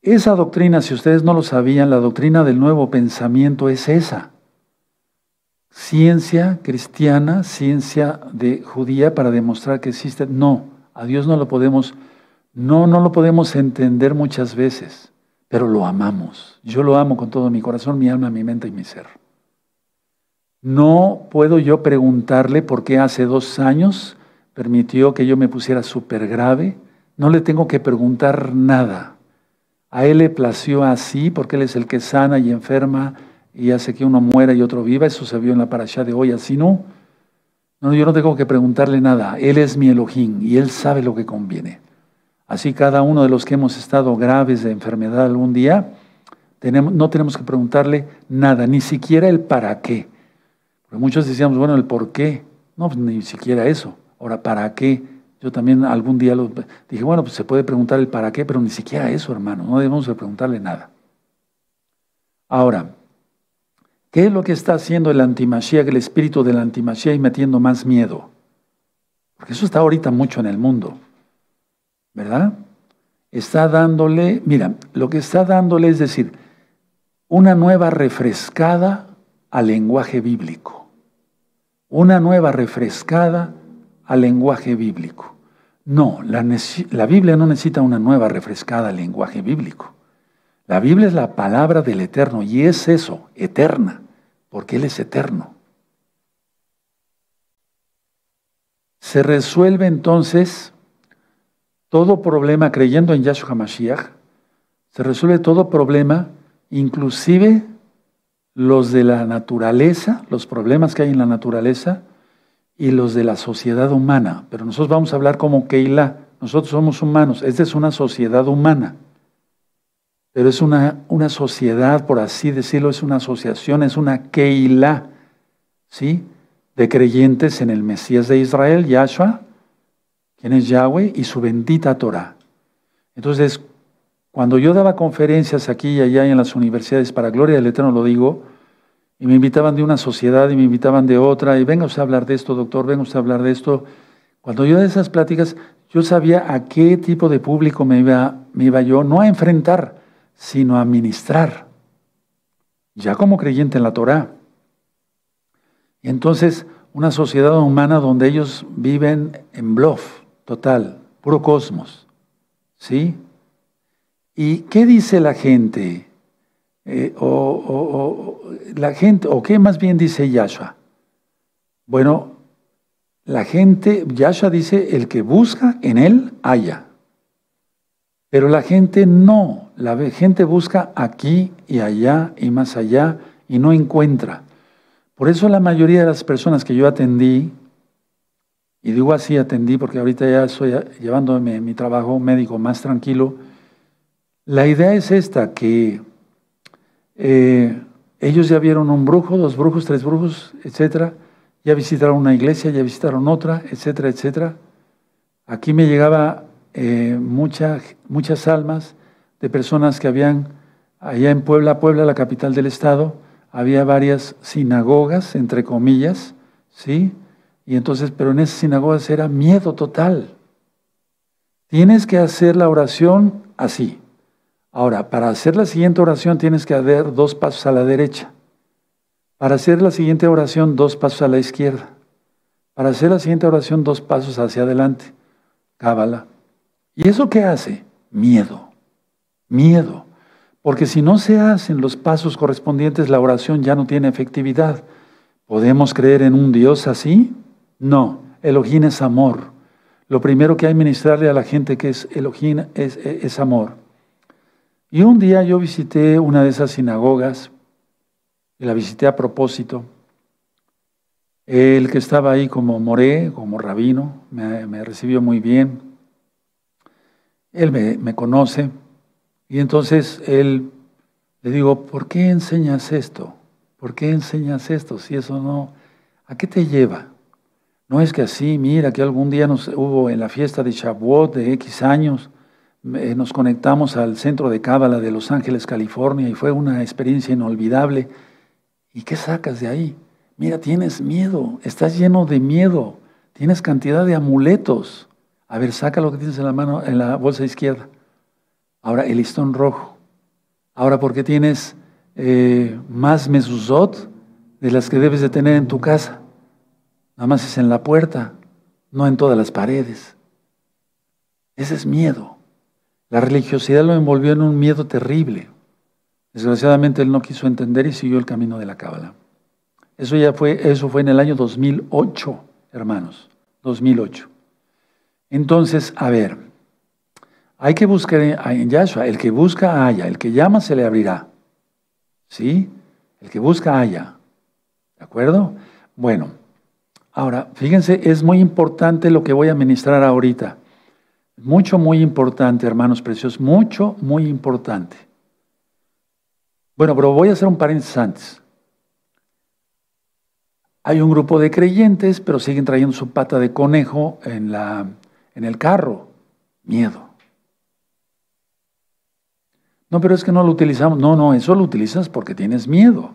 Esa doctrina, si ustedes no lo sabían, la doctrina del nuevo pensamiento es esa. Ciencia cristiana, ciencia judía para demostrar que existe. No, a Dios no lo podemos entender muchas veces, pero lo amamos. Yo lo amo con todo mi corazón, mi alma, mi mente y mi ser. No puedo yo preguntarle por qué hace 2 años permitió que yo me pusiera súper grave. No le tengo que preguntar nada. A Él le plació así porque Él es el que sana y enferma y hace que uno muera y otro viva. Eso se vio en la parashá de hoy, así no. No, yo no tengo que preguntarle nada. Él es mi Elohim y Él sabe lo que conviene. Así cada uno de los que hemos estado graves de enfermedad algún día, no tenemos que preguntarle nada, ni siquiera el para qué. Porque muchos decíamos, bueno, el por qué. No, pues ni siquiera eso. Ahora, ¿para qué? Yo también algún día dije, bueno, pues se puede preguntar el para qué, pero ni siquiera eso, hermano. No debemos de preguntarle nada. Ahora, ¿qué es lo que está haciendo el antimashiach, el espíritu del antimashiach y metiendo más miedo? Porque eso está ahorita mucho en el mundo, ¿verdad? Está dándole, mira, lo que está dándole es decir, una nueva refrescada al lenguaje bíblico. Una nueva refrescada al lenguaje bíblico. No, la Biblia no necesita una nueva refrescada al lenguaje bíblico. La Biblia es la palabra del Eterno y es eso, eterna, porque Él es eterno. Se resuelve entonces todo problema creyendo en Yahshua Mashiach, se resuelve todo problema, inclusive los de la naturaleza, los problemas que hay en la naturaleza, y los de la sociedad humana, pero nosotros vamos a hablar como Keilah, nosotros somos humanos, esta es una sociedad humana, pero es una sociedad, por así decirlo, es una asociación, es una Keilah, ¿sí? De creyentes en el Mesías de Israel, Yahshua, quien es Yahweh, y su bendita Torah. Entonces, cuando yo daba conferencias aquí y allá en las universidades, para gloria del Eterno lo digo, y me invitaban de una sociedad y me invitaban de otra, y venga usted a hablar de esto, doctor, venga usted a hablar de esto. Cuando yo de esas pláticas, yo sabía a qué tipo de público me iba yo, no a enfrentar, sino a ministrar, ya como creyente en la Torah. Y entonces, una sociedad humana donde ellos viven en bluff total, puro cosmos, ¿sí? ¿Y qué dice la gente? La gente, o qué más bien dice Yahshua. Bueno, la gente, Yahshua dice, el que busca en él, halla. Pero la gente no, la gente busca aquí y allá y más allá y no encuentra. Por eso la mayoría de las personas que yo atendí, y digo así atendí porque ahorita ya estoy llevándome mi trabajo médico más tranquilo, la idea es esta, que ellos ya vieron un brujo, 2 brujos, 3 brujos, etcétera. Ya visitaron una iglesia, ya visitaron otra, etcétera, etcétera. Aquí me llegaba muchas almas de personas que habían, allá en Puebla, la capital del estado, había varias sinagogas, entre comillas, ¿sí? Y entonces, pero en esas sinagogas era miedo total. Tienes que hacer la oración así. Ahora, para hacer la siguiente oración tienes que dar 2 pasos a la derecha. Para hacer la siguiente oración, 2 pasos a la izquierda. Para hacer la siguiente oración, 2 pasos hacia adelante. Cábala. ¿Y eso qué hace? Miedo. Miedo. Porque si no se hacen los pasos correspondientes, la oración ya no tiene ¿Podemos creer en un Dios así? No. Elohim es amor. lo primero que hay que ministrarle a la gente que es Elohim es amor. Y un día yo visité una de esas sinagogas, y la visité a propósito. El que estaba ahí como moré, como rabino, me recibió muy bien. Él me conoce, y entonces él le digo, ¿por qué enseñas esto? ¿Por qué enseñas esto? Si eso no, ¿a qué te lleva? No es que así, mira, que algún día hubo en la fiesta de Shavuot de X años, nos conectamos al centro de Cábala de Los Ángeles, California, y fue una experiencia inolvidable. ¿Y qué sacas de ahí? Mira, tienes miedo, estás lleno de miedo, tienes cantidad de amuletos. A ver, saca lo que tienes en la mano, en la bolsa izquierda. Ahora, el listón rojo. Ahora, ¿por qué tienes más mezuzot de las que debes de tener en tu casa? Nada más es en la puerta, no en todas las paredes. Ese es miedo. La religiosidad lo envolvió en un miedo terrible. Desgraciadamente él no quiso entender y siguió el camino de la Cábala. Eso fue en el año 2008, hermanos, 2008. Entonces, a ver, hay que buscar en Yahshua. El que busca halla, el que llama se le abrirá. ¿Sí? El que busca halla. ¿De acuerdo? Bueno, ahora, fíjense, es muy importante lo que voy a ministrar ahorita. Mucho, muy importante, hermanos preciosos. Mucho, muy importante. Bueno, pero voy a hacer un paréntesis antes. Hay un grupo de creyentes, pero siguen trayendo su pata de conejo en el carro. Miedo. No, pero es que no lo utilizamos. No, eso lo utilizas porque tienes miedo.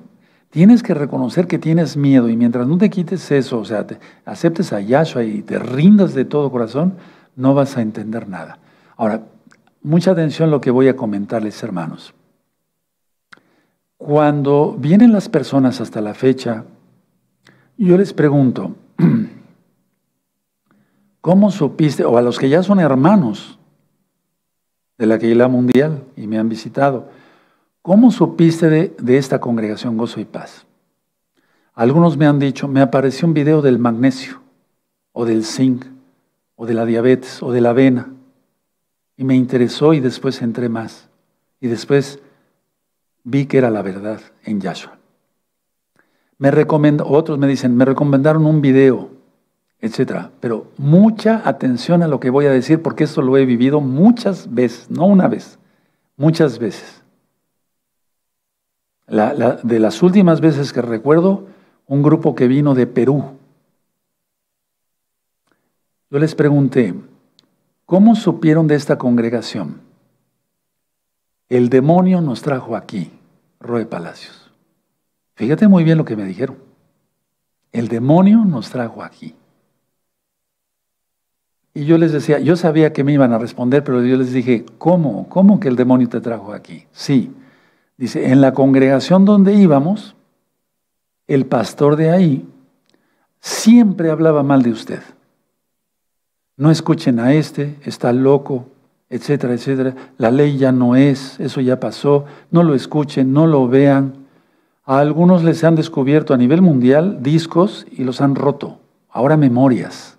Tienes que reconocer que tienes miedo y mientras no te quites eso, o sea, aceptes a Yahshua y te rindas de todo corazón, no vas a entender nada. Ahora, mucha atención a lo que voy a comentarles, hermanos. Cuando vienen las personas hasta la fecha, yo les pregunto, ¿cómo supiste, o a los que ya son hermanos de la Keilah Mundial y me han visitado, ¿cómo supiste de esta congregación Gozo y Paz? Algunos me han dicho, me apareció un video del magnesio, o del zinc, o de la diabetes, o de la avena, y me interesó y después entré más, y después vi que era la verdad en Yahshua. Otros me dicen, me recomendaron un video, etc. Pero mucha atención a lo que voy a decir, porque esto lo he vivido muchas veces, no una vez, muchas veces. De las últimas veces que recuerdo, un grupo que vino de Perú. Yo les pregunté, ¿cómo supieron de esta congregación? El demonio nos trajo aquí, Roe Palacios. Fíjate muy bien lo que me dijeron. El demonio nos trajo aquí. Y yo les decía, yo sabía que me iban a responder, pero yo les dije, ¿cómo? ¿Cómo que el demonio te trajo aquí? Sí. Dice, en la congregación donde íbamos, el pastor de ahí siempre hablaba mal de usted. No escuchen a este, está loco, etcétera, etcétera. La ley ya no es, eso ya pasó. No lo escuchen, no lo vean. A algunos les han descubierto a nivel mundial discos y los han roto. Ahora memorias,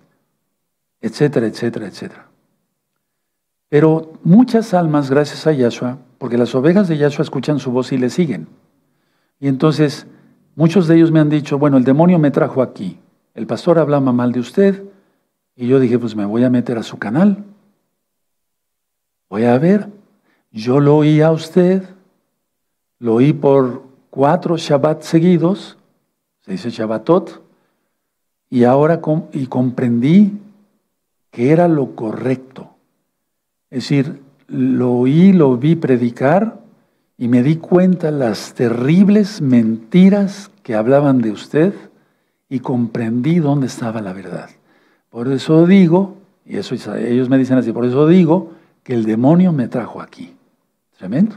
etcétera, etcétera, etcétera. Pero muchas almas, gracias a Yahshua, porque las ovejas de Yahshua escuchan su voz y le siguen. Y entonces, muchos de ellos me han dicho, bueno, el demonio me trajo aquí. El pastor hablaba mal de usted. Y yo dije, pues me voy a meter a su canal. Voy a ver. Yo lo oí a usted. Lo oí por 4 Shabbat seguidos. Se dice Shabbatot. Y ahora comprendí que era lo correcto. Es decir, lo oí, lo vi predicar y me di cuenta las terribles mentiras que hablaban de usted y comprendí dónde estaba la verdad. Por eso digo, y eso ellos me dicen así, por eso digo que el demonio me trajo aquí. Tremendo.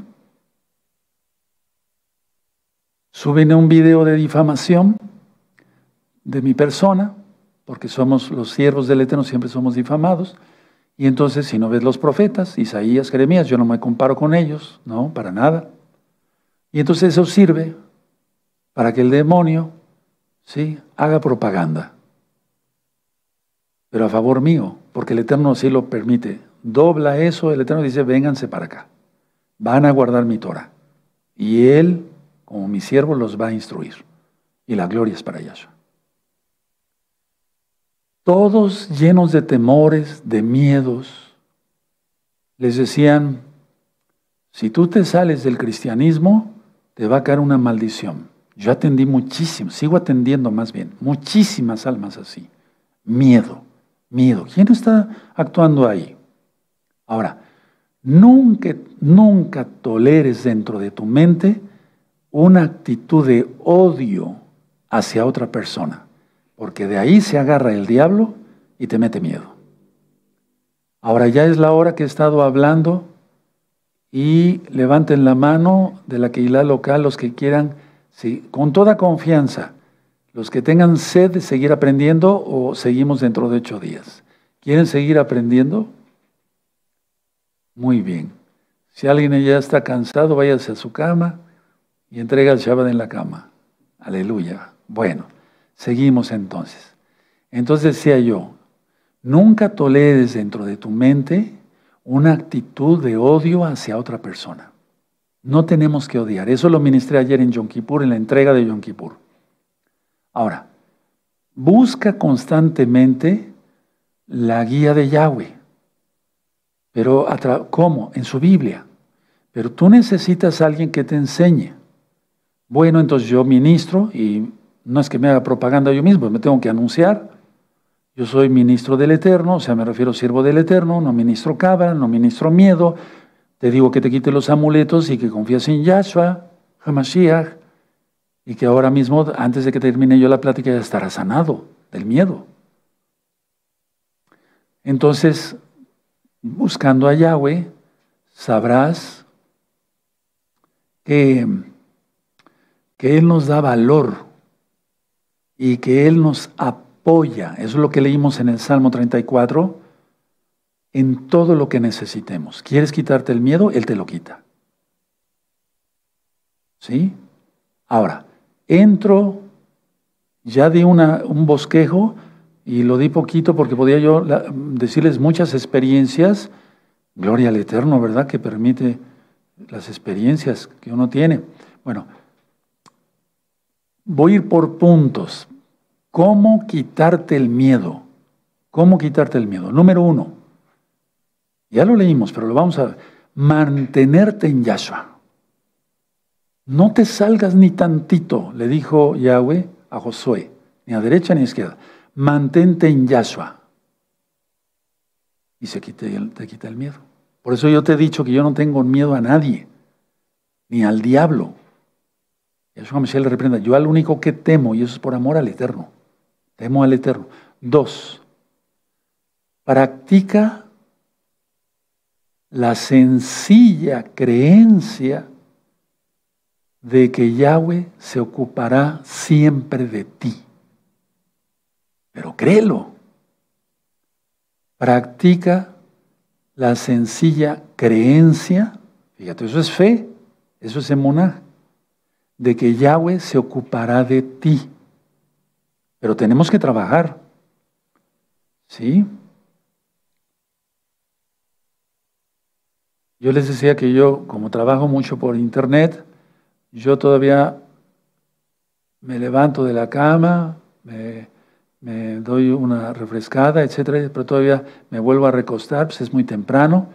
Suben un video de difamación de mi persona, porque somos los siervos del Eterno, siempre somos difamados. Y entonces, si no ves los profetas, Isaías, Jeremías, yo no me comparo con ellos, no, para nada. Y entonces eso sirve para que el demonio, ¿sí?, haga propaganda. pero a favor mío, porque el Eterno así lo permite. Dobla eso, el Eterno dice, vénganse para acá, van a guardar mi Torah. Y Él, como mi siervo, los va a instruir. Y la gloria es para Yahshua. Todos llenos de temores, de miedos, les decían, si tú te sales del cristianismo, te va a caer una maldición. Yo atendí muchísimo, sigo atendiendo más bien, muchísimas almas así. Miedo, miedo. ¿Quién está actuando ahí? Ahora, nunca toleres dentro de tu mente una actitud de odio hacia otra persona, porque de ahí se agarra el diablo y te mete miedo. Ahora ya es la hora que he estado hablando y levanten la mano de la Keilah local los que quieran, sí, con toda confianza, los que tengan sed de seguir aprendiendo o seguimos dentro de 8 días. ¿Quieren seguir aprendiendo? Muy bien. Si alguien ya está cansado, váyase a su cama y entrega el Shabbat en la cama. Aleluya. Bueno, seguimos entonces. Entonces decía yo, nunca toleres dentro de tu mente una actitud de odio hacia otra persona. No tenemos que odiar. Eso lo ministré ayer en Yom Kippur, en la entrega de Yom Kippur. Ahora, busca constantemente la guía de Yahweh. Pero, ¿cómo? En su Biblia. Pero tú necesitas a alguien que te enseñe. Bueno, entonces yo ministro, y no es que me haga propaganda yo mismo, me tengo que anunciar. Yo soy ministro del Eterno, o sea, me refiero siervo del Eterno, no ministro cabra, no ministro miedo. Te digo que te quites los amuletos y que confíes en Yahshua, Hamashiach, y que ahora mismo, antes de que termine yo la plática, ya estará sanado del miedo. Entonces, buscando a Yahweh, sabrás que Él nos da valor y que Él nos apoya. Eso es lo que leímos en el Salmo 34, en todo lo que necesitemos. ¿Quieres quitarte el miedo? Él te lo quita. ¿Sí? Ahora, ya di un bosquejo y lo di poquito porque podía yo decirles muchas experiencias. Gloria al Eterno, ¿verdad? Que permite las experiencias que uno tiene. Bueno, voy a ir por puntos. ¿Cómo quitarte el miedo? ¿Cómo quitarte el miedo? Número 1. Ya lo leímos, pero lo vamos a ver. Mantenerte en Yahshua. No te salgas ni tantito, le dijo Yahweh a Josué, ni a derecha ni a izquierda. Mantente en Yahshua. Y te quita el miedo. Por eso yo te he dicho que yo no tengo miedo a nadie, ni al diablo. Yahshua Mashiach le reprenda. Yo al único que temo, y eso es por amor al Eterno. Temo al Eterno. 2. Practica la sencilla creencia de que Yahweh se ocupará siempre de ti. Pero créelo. Practica la sencilla creencia, fíjate, eso es fe, eso es emuná, de que Yahweh se ocupará de ti. Pero tenemos que trabajar. ¿Sí? Yo les decía que yo, como trabajo mucho por internet, yo todavía me levanto de la cama, me doy una refrescada, etcétera, pero todavía me vuelvo a recostar, pues es muy temprano,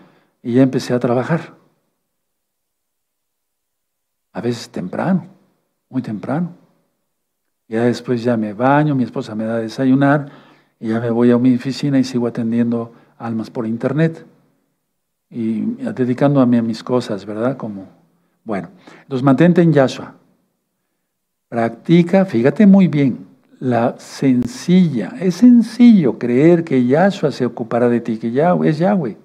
y ya empecé a trabajar. A veces temprano, muy temprano. Ya después ya me baño, mi esposa me da a desayunar, y ya me voy a mi oficina y sigo atendiendo almas por internet. Y dedicándome a mis cosas, ¿verdad? Bueno, entonces mantente en Yahshua. Practica, fíjate muy bien, es sencillo creer que Yahshua se ocupará de ti, que Yahweh es Yahweh.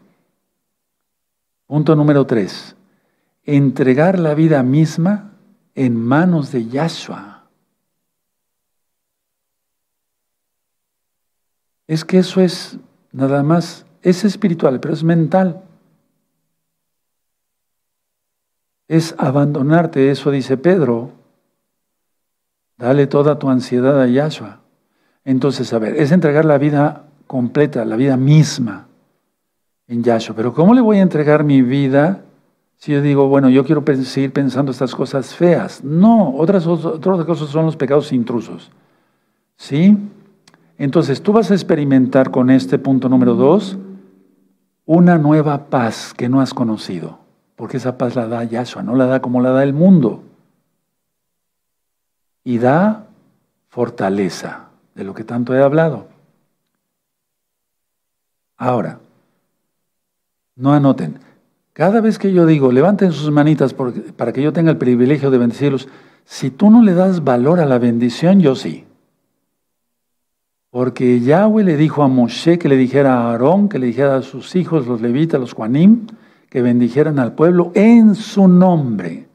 Punto número 3. Entregar la vida misma en manos de Yahshua. Es que eso es nada más, es espiritual, pero es mental. Es abandonarte, eso dice Pedro. Dale toda tu ansiedad a Yahshua. Entonces, a ver, es entregar la vida completa, la vida misma en Yahshua. Pero ¿cómo le voy a entregar mi vida si yo digo, bueno, yo quiero seguir pensando estas cosas feas? No, otras cosas son los pecados intrusos. ¿Sí? Entonces tú vas a experimentar con este punto número 2 una nueva paz que no has conocido. Porque esa paz la da Yahshua, no la da como la da el mundo. Y da fortaleza, de lo que tanto he hablado. Ahora, no anoten. Cada vez que yo digo, levanten sus manitas para que yo tenga el privilegio de bendecirlos, si tú no le das valor a la bendición, yo sí. Porque Yahweh le dijo a Moshe que le dijera a Aarón, que le dijera a sus hijos, los levitas, los Juanim, que bendijeran al pueblo en su nombre,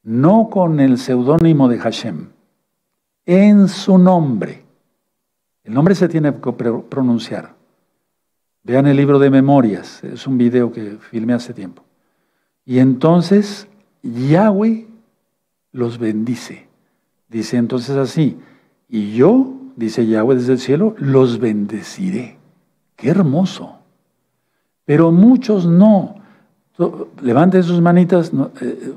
no con el seudónimo de Hashem, en su nombre. El nombre se tiene que pronunciar. Vean el libro de Memorias, es un video que filmé hace tiempo. Y entonces Yahweh los bendice. Dice entonces así, y yo, dice Yahweh desde el cielo, los bendeciré. ¡Qué hermoso! Pero muchos no. Levanten sus manitas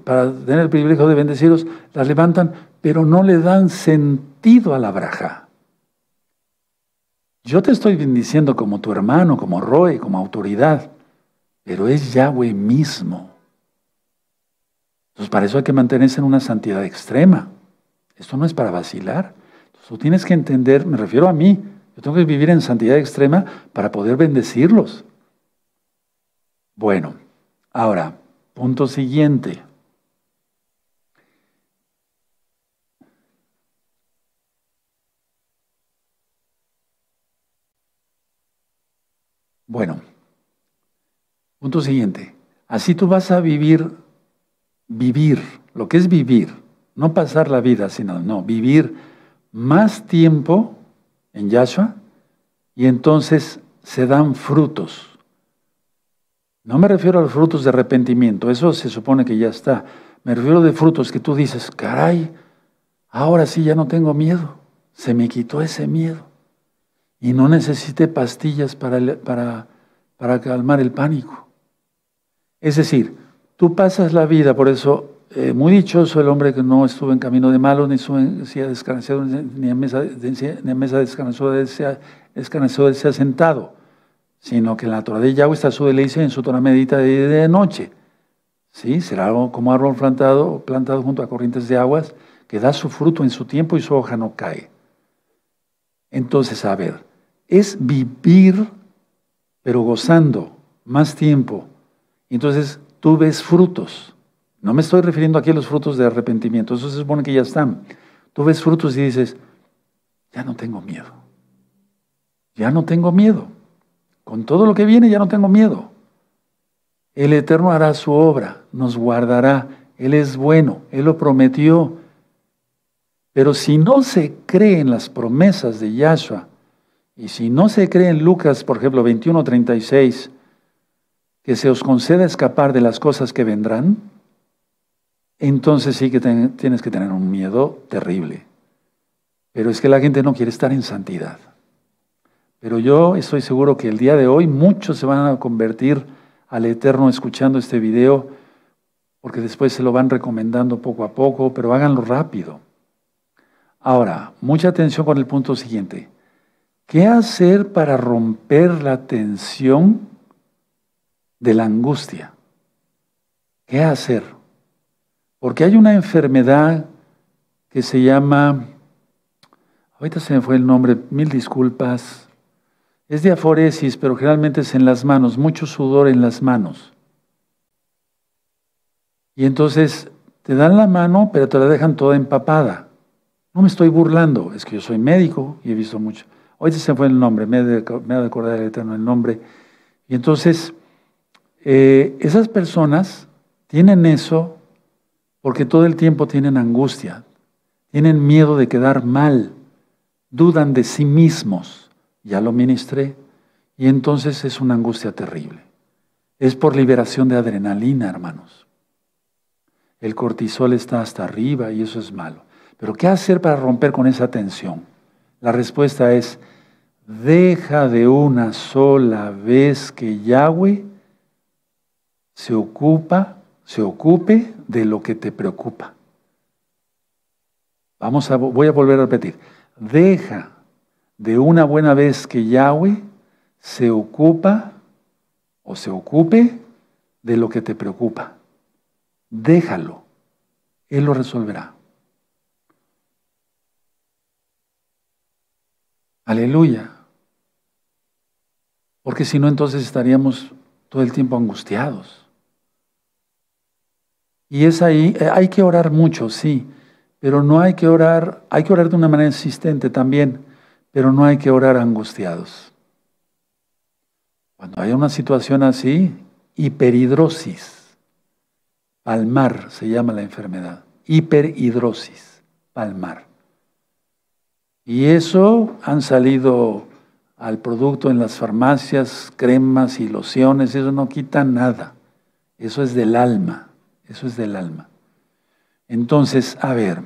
para tener el privilegio de bendecirlos, las levantan, pero no le dan sentido a la braja. Yo te estoy bendiciendo como tu hermano, como Roe, como autoridad, pero es Yahweh mismo. Entonces, para eso hay que mantenerse en una santidad extrema. Esto no es para vacilar. Entonces, tú tienes que entender, me refiero a mí, yo tengo que vivir en santidad extrema para poder bendecirlos. Bueno, ahora, punto siguiente. Bueno, punto siguiente. Así tú vas a vivir, lo que es vivir, no pasar la vida, sino vivir más tiempo en Yahshua y entonces se dan frutos. No me refiero a los frutos de arrepentimiento, eso se supone que ya está. Me refiero de frutos que tú dices, caray, ahora sí ya no tengo miedo, se me quitó ese miedo. Y no necesité pastillas para calmar el pánico. Es decir, tú pasas la vida, por eso, muy dichoso el hombre que no estuvo en camino de malos, ni estuvo en silla descansado, ni en mesa descansó de ser sentado, sino que en la Torah de Yahweh está su deleite, en su Torah medita de día y de noche. ¿Sí? Será como árbol plantado junto a corrientes de aguas, que da su fruto en su tiempo y su hoja no cae. Entonces, a ver, es vivir, pero gozando más tiempo. Entonces, tú ves frutos. No me estoy refiriendo aquí a los frutos de arrepentimiento, eso se supone que ya están. Tú ves frutos y dices, ya no tengo miedo. Ya no tengo miedo. Con todo lo que viene ya no tengo miedo. El Eterno hará su obra, nos guardará. Él es bueno, Él lo prometió. Pero si no se cree en las promesas de Yahshua, y si no se cree en Lucas, por ejemplo, 21:36, que se os conceda escapar de las cosas que vendrán, entonces sí que tienes que tener un miedo terrible. Pero es que la gente no quiere estar en santidad. Pero yo estoy seguro que el día de hoy muchos se van a convertir al Eterno escuchando este video, porque después se lo van recomendando poco a poco, pero háganlo rápido. Ahora, mucha atención con el punto siguiente. ¿Qué hacer para romper la tensión de la angustia? ¿Qué hacer? Porque hay una enfermedad que se llama, ahorita se me fue el nombre, mil disculpas, es de aforesis, pero generalmente es en las manos, mucho sudor en las manos. Y entonces te dan la mano, pero te la dejan toda empapada. No me estoy burlando, es que yo soy médico y he visto mucho. Ahorita se me fue el nombre, me he de acordar el Eterno el nombre. Y entonces, esas personas tienen eso porque todo el tiempo tienen angustia, tienen miedo de quedar mal, dudan de sí mismos. Ya lo ministré. Y entonces es una angustia terrible. Es por liberación de adrenalina, hermanos. El cortisol está hasta arriba y eso es malo. Pero ¿qué hacer para romper con esa tensión? La respuesta es, Deja de una sola vez que Yahweh se ocupe de lo que te preocupa. Voy a volver a repetir. Deja de una buena vez que Yahweh se ocupe de lo que te preocupa. Déjalo. Él lo resolverá. Aleluya. Porque si no, entonces estaríamos todo el tiempo angustiados. Y es ahí, hay que orar mucho, sí, pero no hay que orar de una manera insistente también, pero no hay que orar angustiados. Cuando hay una situación así, hiperhidrosis, palmar se llama la enfermedad, hiperhidrosis, palmar. Y eso han salido al producto en las farmacias, cremas y lociones, eso no quita nada, eso es del alma. Eso es del alma. Entonces, a ver,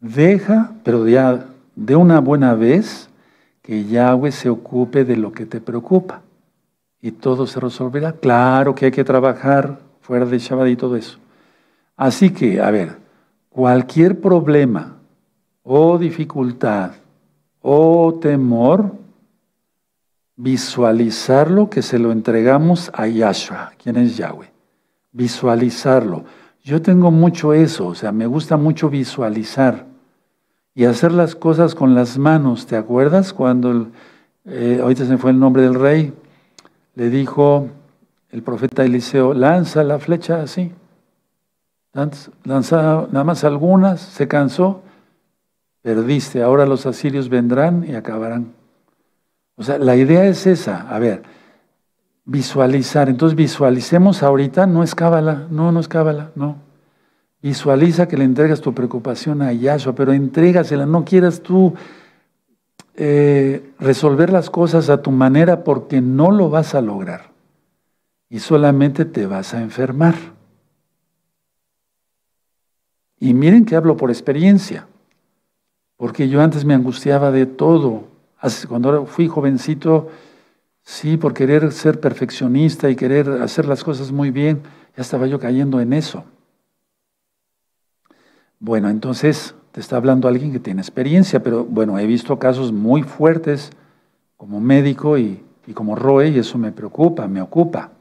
deja, pero ya de una buena vez, que Yahweh se ocupe de lo que te preocupa. Y todo se resolverá. Claro que hay que trabajar fuera de Shabbat y todo eso. Así que, a ver, cualquier problema o dificultad o temor, visualizarlo que se lo entregamos a Yahshua, quien es Yahweh. Visualizarlo. Yo tengo mucho eso, o sea, me gusta mucho visualizar y hacer las cosas con las manos. ¿Te acuerdas cuando, ahorita se me fue el nombre del rey, le dijo el profeta Eliseo, lanza la flecha así? Lanza nada más algunas, se cansó, perdiste, ahora los asirios vendrán y acabarán. O sea, la idea es esa, a ver, visualizar. Entonces visualicemos ahorita, no es cábala, no es cábala, no. Visualiza que le entregas tu preocupación a Yahshua, pero entrégasela, no quieras tú resolver las cosas a tu manera porque no lo vas a lograr y solamente te vas a enfermar. Y miren que hablo por experiencia, porque yo antes me angustiaba de todo. Cuando fui jovencito, sí, por querer ser perfeccionista y querer hacer las cosas muy bien, ya estaba yo cayendo en eso. Bueno, entonces te está hablando alguien que tiene experiencia, pero bueno, he visto casos muy fuertes como médico y como Roe, y eso me preocupa, me ocupa.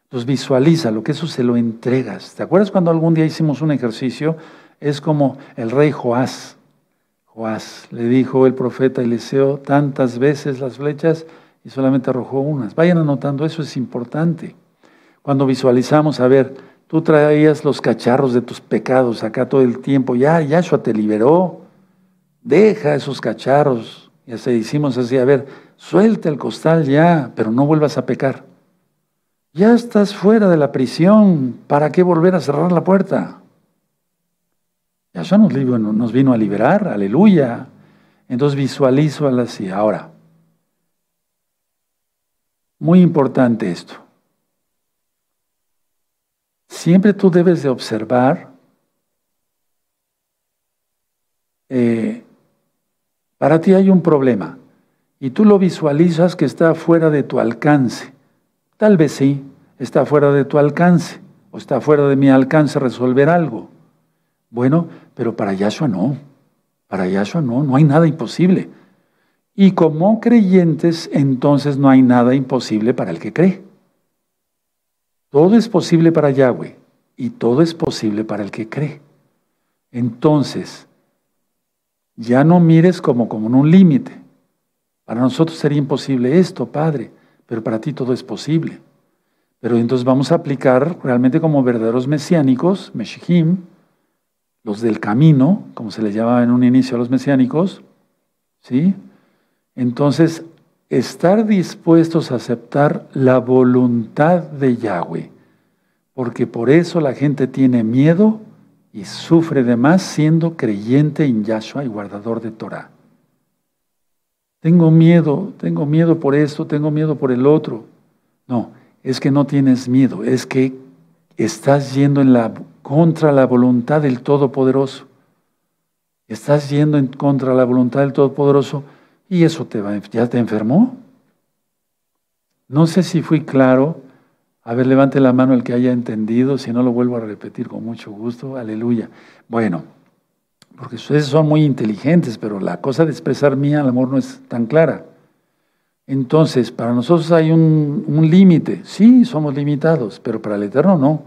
Entonces visualiza lo que eso se lo entregas. ¿Te acuerdas cuando algún día hicimos un ejercicio? Es como el rey Joás. Joás le dijo el profeta Eliseo tantas veces las flechas y solamente arrojó unas. Vayan anotando, eso es importante. Cuando visualizamos, a ver, tú traías los cacharros de tus pecados acá todo el tiempo, ya Yahshua te liberó, deja esos cacharros. Y así hicimos así, a ver, suelta el costal ya, pero no vuelvas a pecar. Ya estás fuera de la prisión, ¿para qué volver a cerrar la puerta? Yahshua nos vino a liberar, aleluya. Entonces visualizo así. Ahora, muy importante esto. Siempre tú debes de observar, para ti hay un problema y tú lo visualizas que está fuera de tu alcance. Tal vez sí, está fuera de tu alcance o está fuera de mi alcance resolver algo. Bueno, pero para Yahshua no. Para Yahshua no hay nada imposible. Y como creyentes, entonces no hay nada imposible para el que cree. Todo es posible para Yahweh y todo es posible para el que cree. Entonces, ya no mires como en un límite. Para nosotros sería imposible esto, Padre, pero para ti todo es posible. Pero entonces vamos a aplicar realmente como verdaderos mesiánicos, Meshihim, los del camino, como se les llamaba en un inicio a los mesiánicos, ¿sí? Entonces, estar dispuestos a aceptar la voluntad de Yahweh, porque por eso la gente tiene miedo y sufre de más siendo creyente en Yahshua y guardador de Torah. Tengo miedo por esto, tengo miedo por el otro. No, es que no tienes miedo, es que estás yendo contra la voluntad del Todopoderoso. Estás yendo en contra de la voluntad del Todopoderoso, y eso ya te enfermó. No sé si fui claro. A ver, levante la mano el que haya entendido, si no lo vuelvo a repetir con mucho gusto. Aleluya. Bueno, porque ustedes son muy inteligentes, pero la cosa de expresar mía, el amor no es tan clara. Entonces, para nosotros hay un límite. Sí, somos limitados, pero para el Eterno no.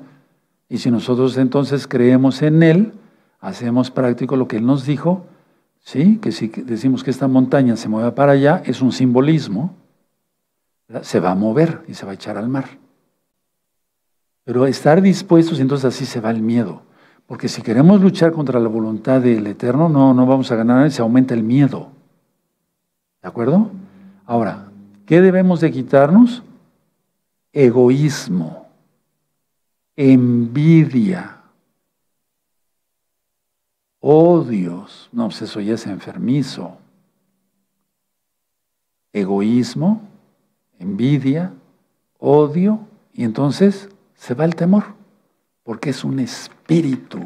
Y si nosotros entonces creemos en Él, hacemos práctico lo que Él nos dijo, ¿sí? Que si decimos que esta montaña se mueva para allá, es un simbolismo, ¿verdad? Se va a mover y se va a echar al mar. Pero estar dispuestos, entonces así se va el miedo. Porque si queremos luchar contra la voluntad del Eterno, no vamos a ganar, se aumenta el miedo. ¿De acuerdo? Ahora, ¿qué debemos de quitarnos? Egoísmo, envidia, odios. No, pues eso ya es enfermizo. Egoísmo, envidia, odio, y entonces se va el temor, porque es un espíritu,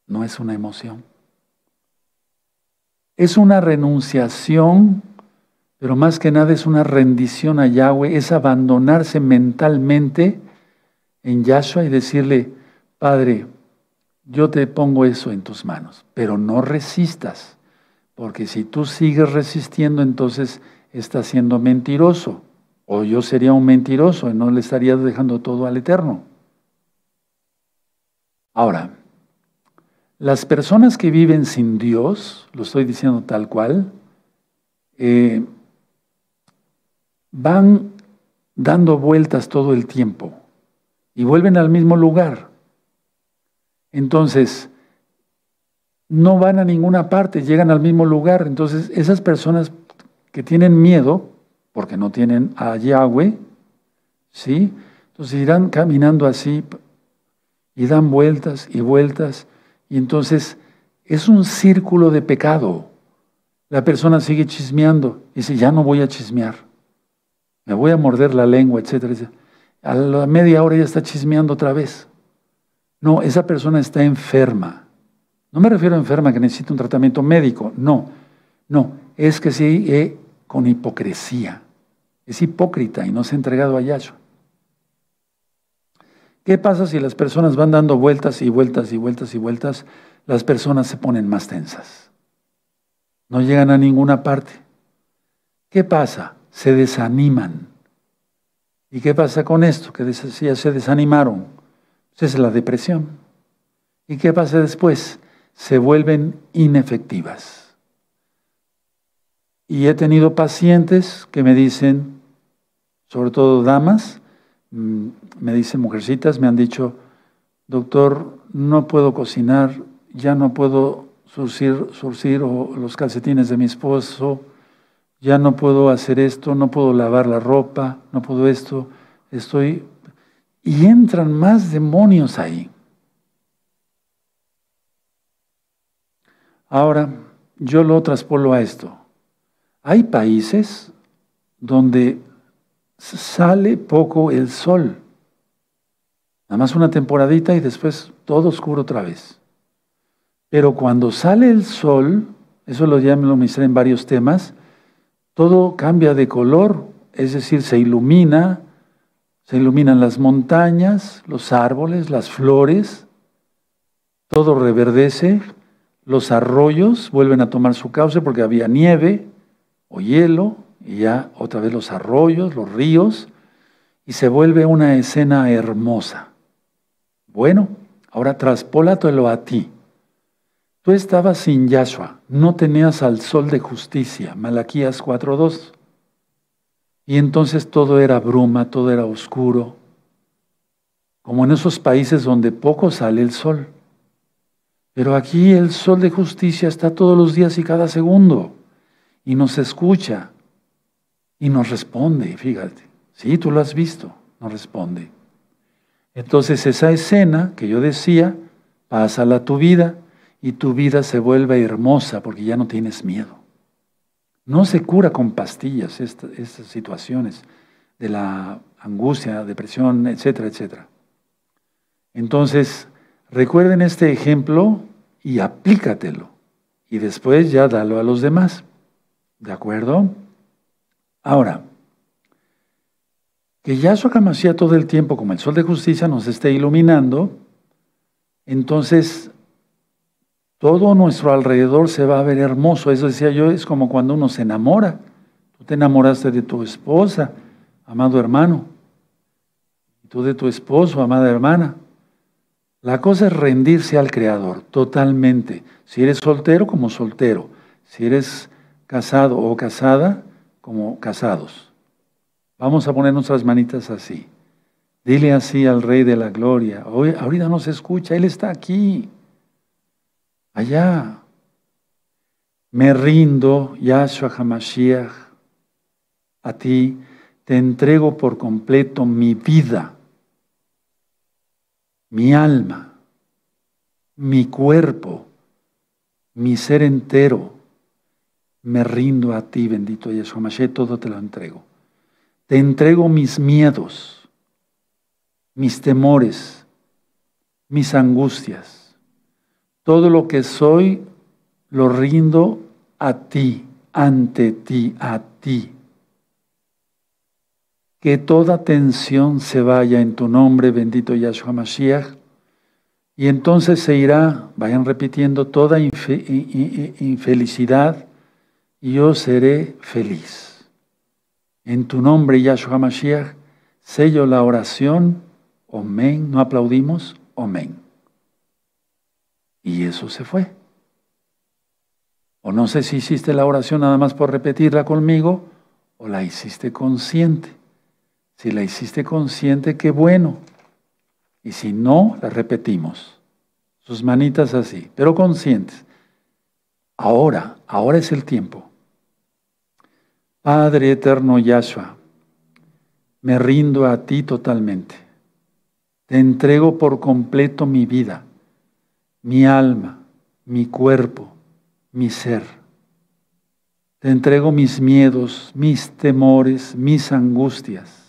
no es una emoción. Es una renunciación, pero más que nada es una rendición a Yahweh, es abandonarse mentalmente en Yahshua y decirle, Padre, yo te pongo eso en tus manos, pero no resistas, porque si tú sigues resistiendo, entonces estás siendo mentiroso, o yo sería un mentiroso y no le estaría dejando todo al Eterno. Ahora, las personas que viven sin Dios, lo estoy diciendo tal cual, van dando vueltas todo el tiempo y vuelven al mismo lugar. Entonces, no van a ninguna parte, llegan al mismo lugar. Entonces, esas personas que tienen miedo, porque no tienen a Yahweh, ¿sí? Entonces irán caminando así y dan vueltas y vueltas. Y entonces es un círculo de pecado. La persona sigue chismeando y dice, ya no voy a chismear. Me voy a morder la lengua, etcétera, etcétera. A la media hora ya está chismeando otra vez. No, esa persona está enferma. No me refiero a enferma que necesita un tratamiento médico. No, es que sí, con hipocresía. Es hipócrita y no se ha entregado a Yahshua. ¿Qué pasa si las personas van dando vueltas y vueltas y vueltas y vueltas? Las personas se ponen más tensas. No llegan a ninguna parte. ¿Qué pasa? Se desaniman. ¿Y qué pasa con esto? Que ya se desanimaron. Esa es la depresión. ¿Y qué pasa después? Se vuelven inefectivas. Y he tenido pacientes que me dicen, sobre todo damas, me dicen mujercitas, me han dicho, doctor, no puedo cocinar, ya no puedo surcir los calcetines de mi esposo, ya no puedo hacer esto, no puedo lavar la ropa, no puedo esto, y entran más demonios ahí. Ahora, yo lo traspolo a esto. Hay países donde sale poco el sol. Nada más una temporadita y después todo oscuro otra vez. Pero cuando sale el sol, eso ya me lo mostré en varios temas, todo cambia de color, es decir, se iluminan las montañas, los árboles, las flores, todo reverdece, los arroyos vuelven a tomar su cauce porque había nieve o hielo, y ya otra vez los arroyos, los ríos, y se vuelve una escena hermosa. Bueno, ahora traspólatelo a ti. Tú estabas sin Yahshua, no tenías al sol de justicia, Malaquías 4:2. Y entonces todo era bruma, todo era oscuro, como en esos países donde poco sale el sol. Pero aquí el sol de justicia está todos los días y cada segundo, y nos escucha, y nos responde, fíjate. Sí, tú lo has visto, nos responde. Entonces esa escena que yo decía, pásala a tu vida, y tu vida se vuelve hermosa porque ya no tienes miedo. No se cura con pastillas estas situaciones de la angustia, depresión, etcétera, etcétera. Entonces, recuerden este ejemplo y aplícatelo. y después ya dalo a los demás. ¿De acuerdo? Ahora, que Yahshua HaMashiach todo el tiempo, como el sol de justicia, nos esté iluminando, entonces todo nuestro alrededor se va a ver hermoso. Eso decía yo, es como cuando uno se enamora. Tú te enamoraste de tu esposa, amado hermano, y tú de tu esposo, amada hermana. La cosa es rendirse al Creador, totalmente. Si eres soltero, como soltero. Si eres casado o casada, como casados. Vamos a poner nuestras manitas así. Dile así al Rey de la Gloria. Ahorita no se escucha, Él está aquí. Allá. Me rindo, Yahshua HaMashiach, a ti. Te entrego por completo mi vida, mi alma, mi cuerpo, mi ser entero. Me rindo a ti, bendito Yahshua HaMashiach, todo te lo entrego. Te entrego mis miedos, mis temores, mis angustias. Todo lo que soy, lo rindo a ti, ante ti, a ti. Que toda tensión se vaya en tu nombre, bendito Yahshua HaMashiach. Y entonces se irá, vayan repitiendo, toda infelicidad, y yo seré feliz. En tu nombre, Yahshua HaMashiach, sello la oración, amén. ¿No aplaudimos? Amén. Y eso se fue. O no sé si hiciste la oración nada más por repetirla conmigo, o la hiciste consciente. Si la hiciste consciente, qué bueno. Y si no, la repetimos. Sus manitas así, pero conscientes. Ahora es el tiempo. Padre eterno Yahshua, me rindo a ti totalmente. Te entrego por completo mi vida, mi alma, mi cuerpo, mi ser. Te entrego mis miedos, mis temores, mis angustias.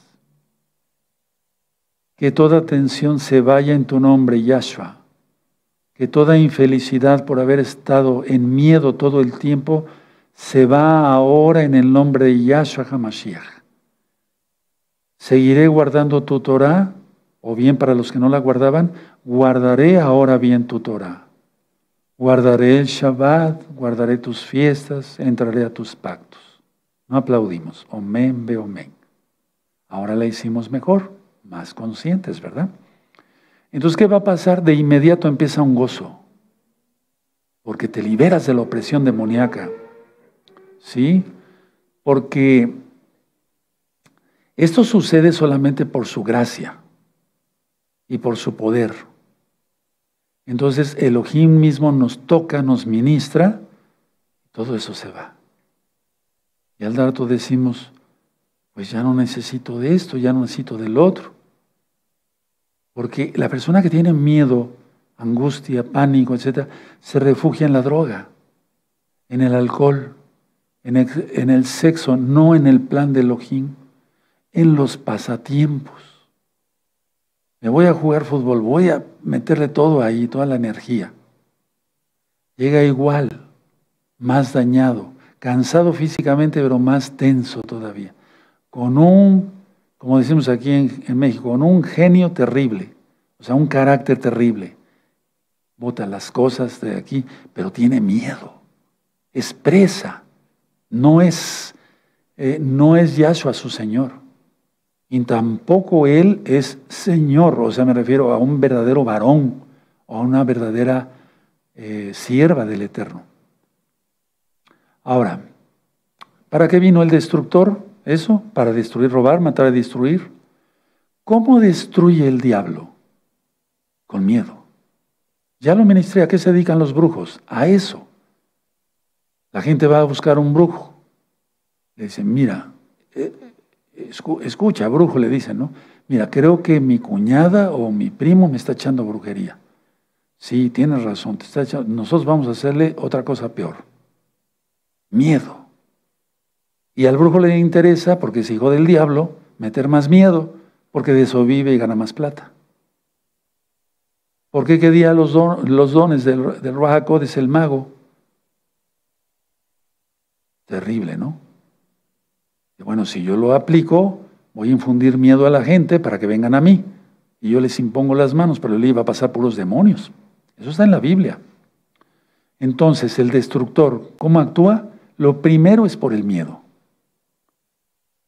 Que toda tensión se vaya en tu nombre, Yahshua. Que toda infelicidad por haber estado en miedo todo el tiempo se va ahora en el nombre de Yahshua HaMashiach. Seguiré guardando tu Torah, o bien para los que no la guardaban, guardaré ahora bien tu Torah. Guardaré el Shabbat, guardaré tus fiestas, entraré a tus pactos. No aplaudimos. Omen, be omen. Ahora la hicimos mejor, más conscientes, ¿verdad? Entonces, ¿qué va a pasar? De inmediato empieza un gozo, porque te liberas de la opresión demoníaca. ¿Sí? Porque esto sucede solamente por su gracia y por su poder. Entonces Elohim mismo nos toca, nos ministra, todo eso se va. Y al rato decimos, pues ya no necesito de esto, ya no necesito del otro. Porque la persona que tiene miedo, angustia, pánico, etc., se refugia en la droga, en el alcohol, en el sexo, no en el plan de Elohim, en los pasatiempos. Me voy a jugar fútbol, voy a meterle todo ahí, toda la energía. Llega igual, más dañado, cansado físicamente, pero más tenso todavía. Con un, como decimos aquí en México, con un genio terrible, o sea, un carácter terrible. Bota las cosas de aquí, pero tiene miedo. Es presa. No es Yahshua su Señor. Y tampoco Él es Señor. O sea, me refiero a un verdadero varón o a una verdadera sierva del Eterno. Ahora, ¿para qué vino el destructor? Eso, para destruir, robar, matar y destruir. ¿Cómo destruye el diablo? Con miedo. Ya lo ministré. ¿A qué se dedican los brujos? A eso. La gente va a buscar un brujo. Le dicen, mira, escucha, brujo, le dicen, ¿no? Mira, creo que mi cuñada o mi primo me está echando brujería. Sí, tienes razón, te está echando. Nosotros vamos a hacerle otra cosa peor. Miedo. Y al brujo le interesa, porque es hijo del diablo, meter más miedo, porque de eso vive y gana más plata. ¿Por qué quería los dones del Ruach HaKodesh, el mago? Terrible, ¿no? Y bueno, si yo lo aplico, voy a infundir miedo a la gente para que vengan a mí. Y yo les impongo las manos, pero él iba a pasar por los demonios. Eso está en la Biblia. Entonces, el destructor, ¿cómo actúa? Lo primero es por el miedo.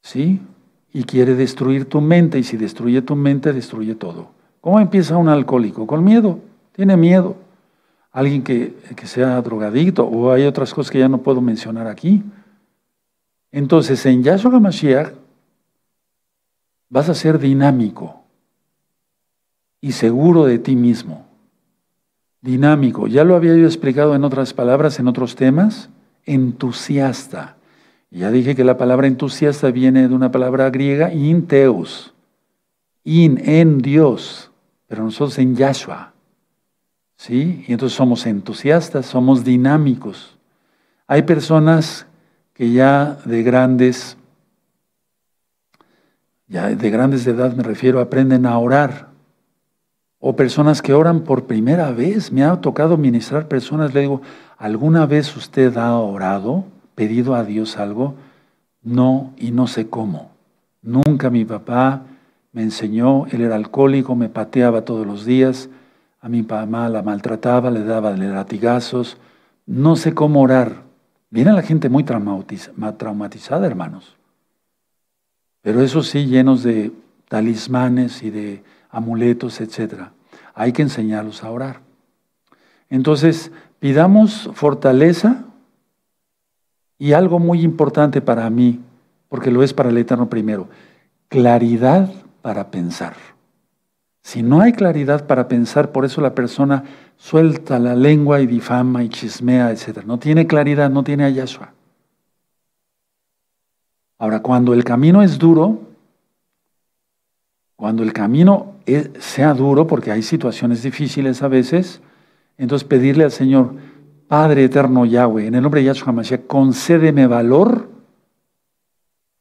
¿Sí? Y quiere destruir tu mente, y si destruye tu mente, destruye todo. ¿Cómo empieza un alcohólico? Con miedo. Tiene miedo. Alguien que sea drogadicto, o hay otras cosas que ya no puedo mencionar aquí. Entonces, en Yahshua HaMashiach vas a ser dinámico y seguro de ti mismo. Dinámico, ya lo había yo explicado en otras palabras, en otros temas, entusiasta. Ya dije que la palabra entusiasta viene de una palabra griega, teos, en Dios, pero nosotros en Yahshua. ¿Sí? Y entonces somos entusiastas, somos dinámicos. Hay personas que ya de grandes de edad me refiero, aprenden a orar. O personas que oran por primera vez. Me ha tocado ministrar personas, le digo, ¿alguna vez usted ha orado, pedido a Dios algo? No, y no sé cómo. Nunca mi papá me enseñó, él era alcohólico, me pateaba todos los días, a mi mamá la maltrataba, le daba latigazos. No sé cómo orar. Viene la gente muy traumatizada, hermanos. Pero eso sí, llenos de talismanes y de amuletos, etc. Hay que enseñarlos a orar. Entonces, pidamos fortaleza y algo muy importante para mí, porque lo es para el Eterno primero, claridad para pensar. Si no hay claridad para pensar, por eso la persona suelta la lengua y difama y chismea, etc. No tiene claridad, no tiene a Yahshua. Ahora, cuando el camino es duro, cuando el camino sea duro, porque hay situaciones difíciles a veces, entonces pedirle al Señor, Padre eterno Yahweh, en el nombre de Yahshua HaMashiach, concédeme valor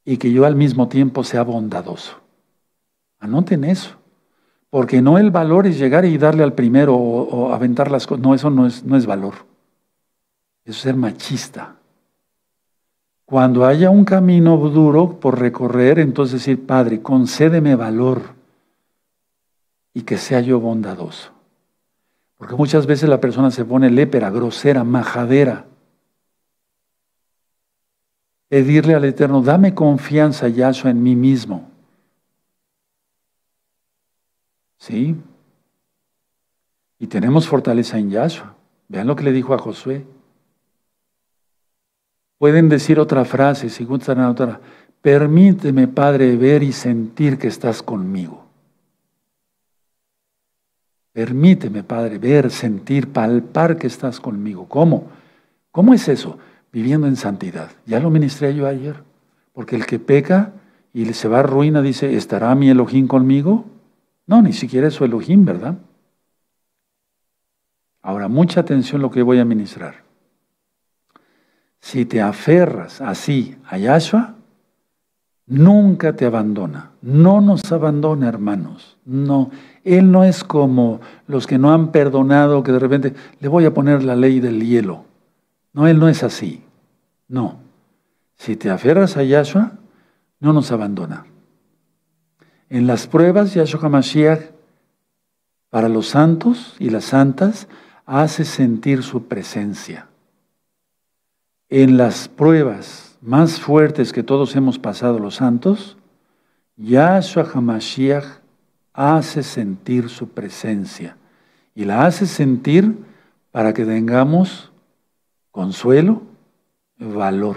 y que yo al mismo tiempo sea bondadoso. Anoten eso, porque no el valor es llegar y darle al primero o aventar las cosas. No, eso no es valor. Eso es ser machista. Cuando haya un camino duro por recorrer, entonces decir, Padre, concédeme valor y que sea yo bondadoso. Porque muchas veces la persona se pone lépera, grosera, majadera. Pedirle al Eterno, dame confianza, Yahshua, en mí mismo. ¿Sí? Y tenemos fortaleza en Yahshua. Vean lo que le dijo a Josué. Pueden decir otra frase, si gustan otra. Permíteme, Padre, ver y sentir que estás conmigo. Permíteme, Padre, ver, sentir, palpar que estás conmigo. ¿Cómo? ¿Cómo es eso? Viviendo en santidad. Ya lo ministré yo ayer. Porque el que peca y se va a ruina dice, ¿estará mi Elohim conmigo? No, ni siquiera es su Elohim, ¿verdad? Ahora, mucha atención lo que voy a ministrar. Si te aferras así a Yahshua, nunca te abandona. No nos abandona, hermanos. No, Él no es como los que no han perdonado, que de repente le voy a poner la ley del hielo. No, Él no es así. No. Si te aferras a Yahshua, no nos abandona. En las pruebas, Yahshua HaMashiach, para los santos y las santas, hace sentir su presencia. En las pruebas más fuertes que todos hemos pasado los santos, Yahshua HaMashiach hace sentir su presencia. Y la hace sentir para que tengamos consuelo, valor.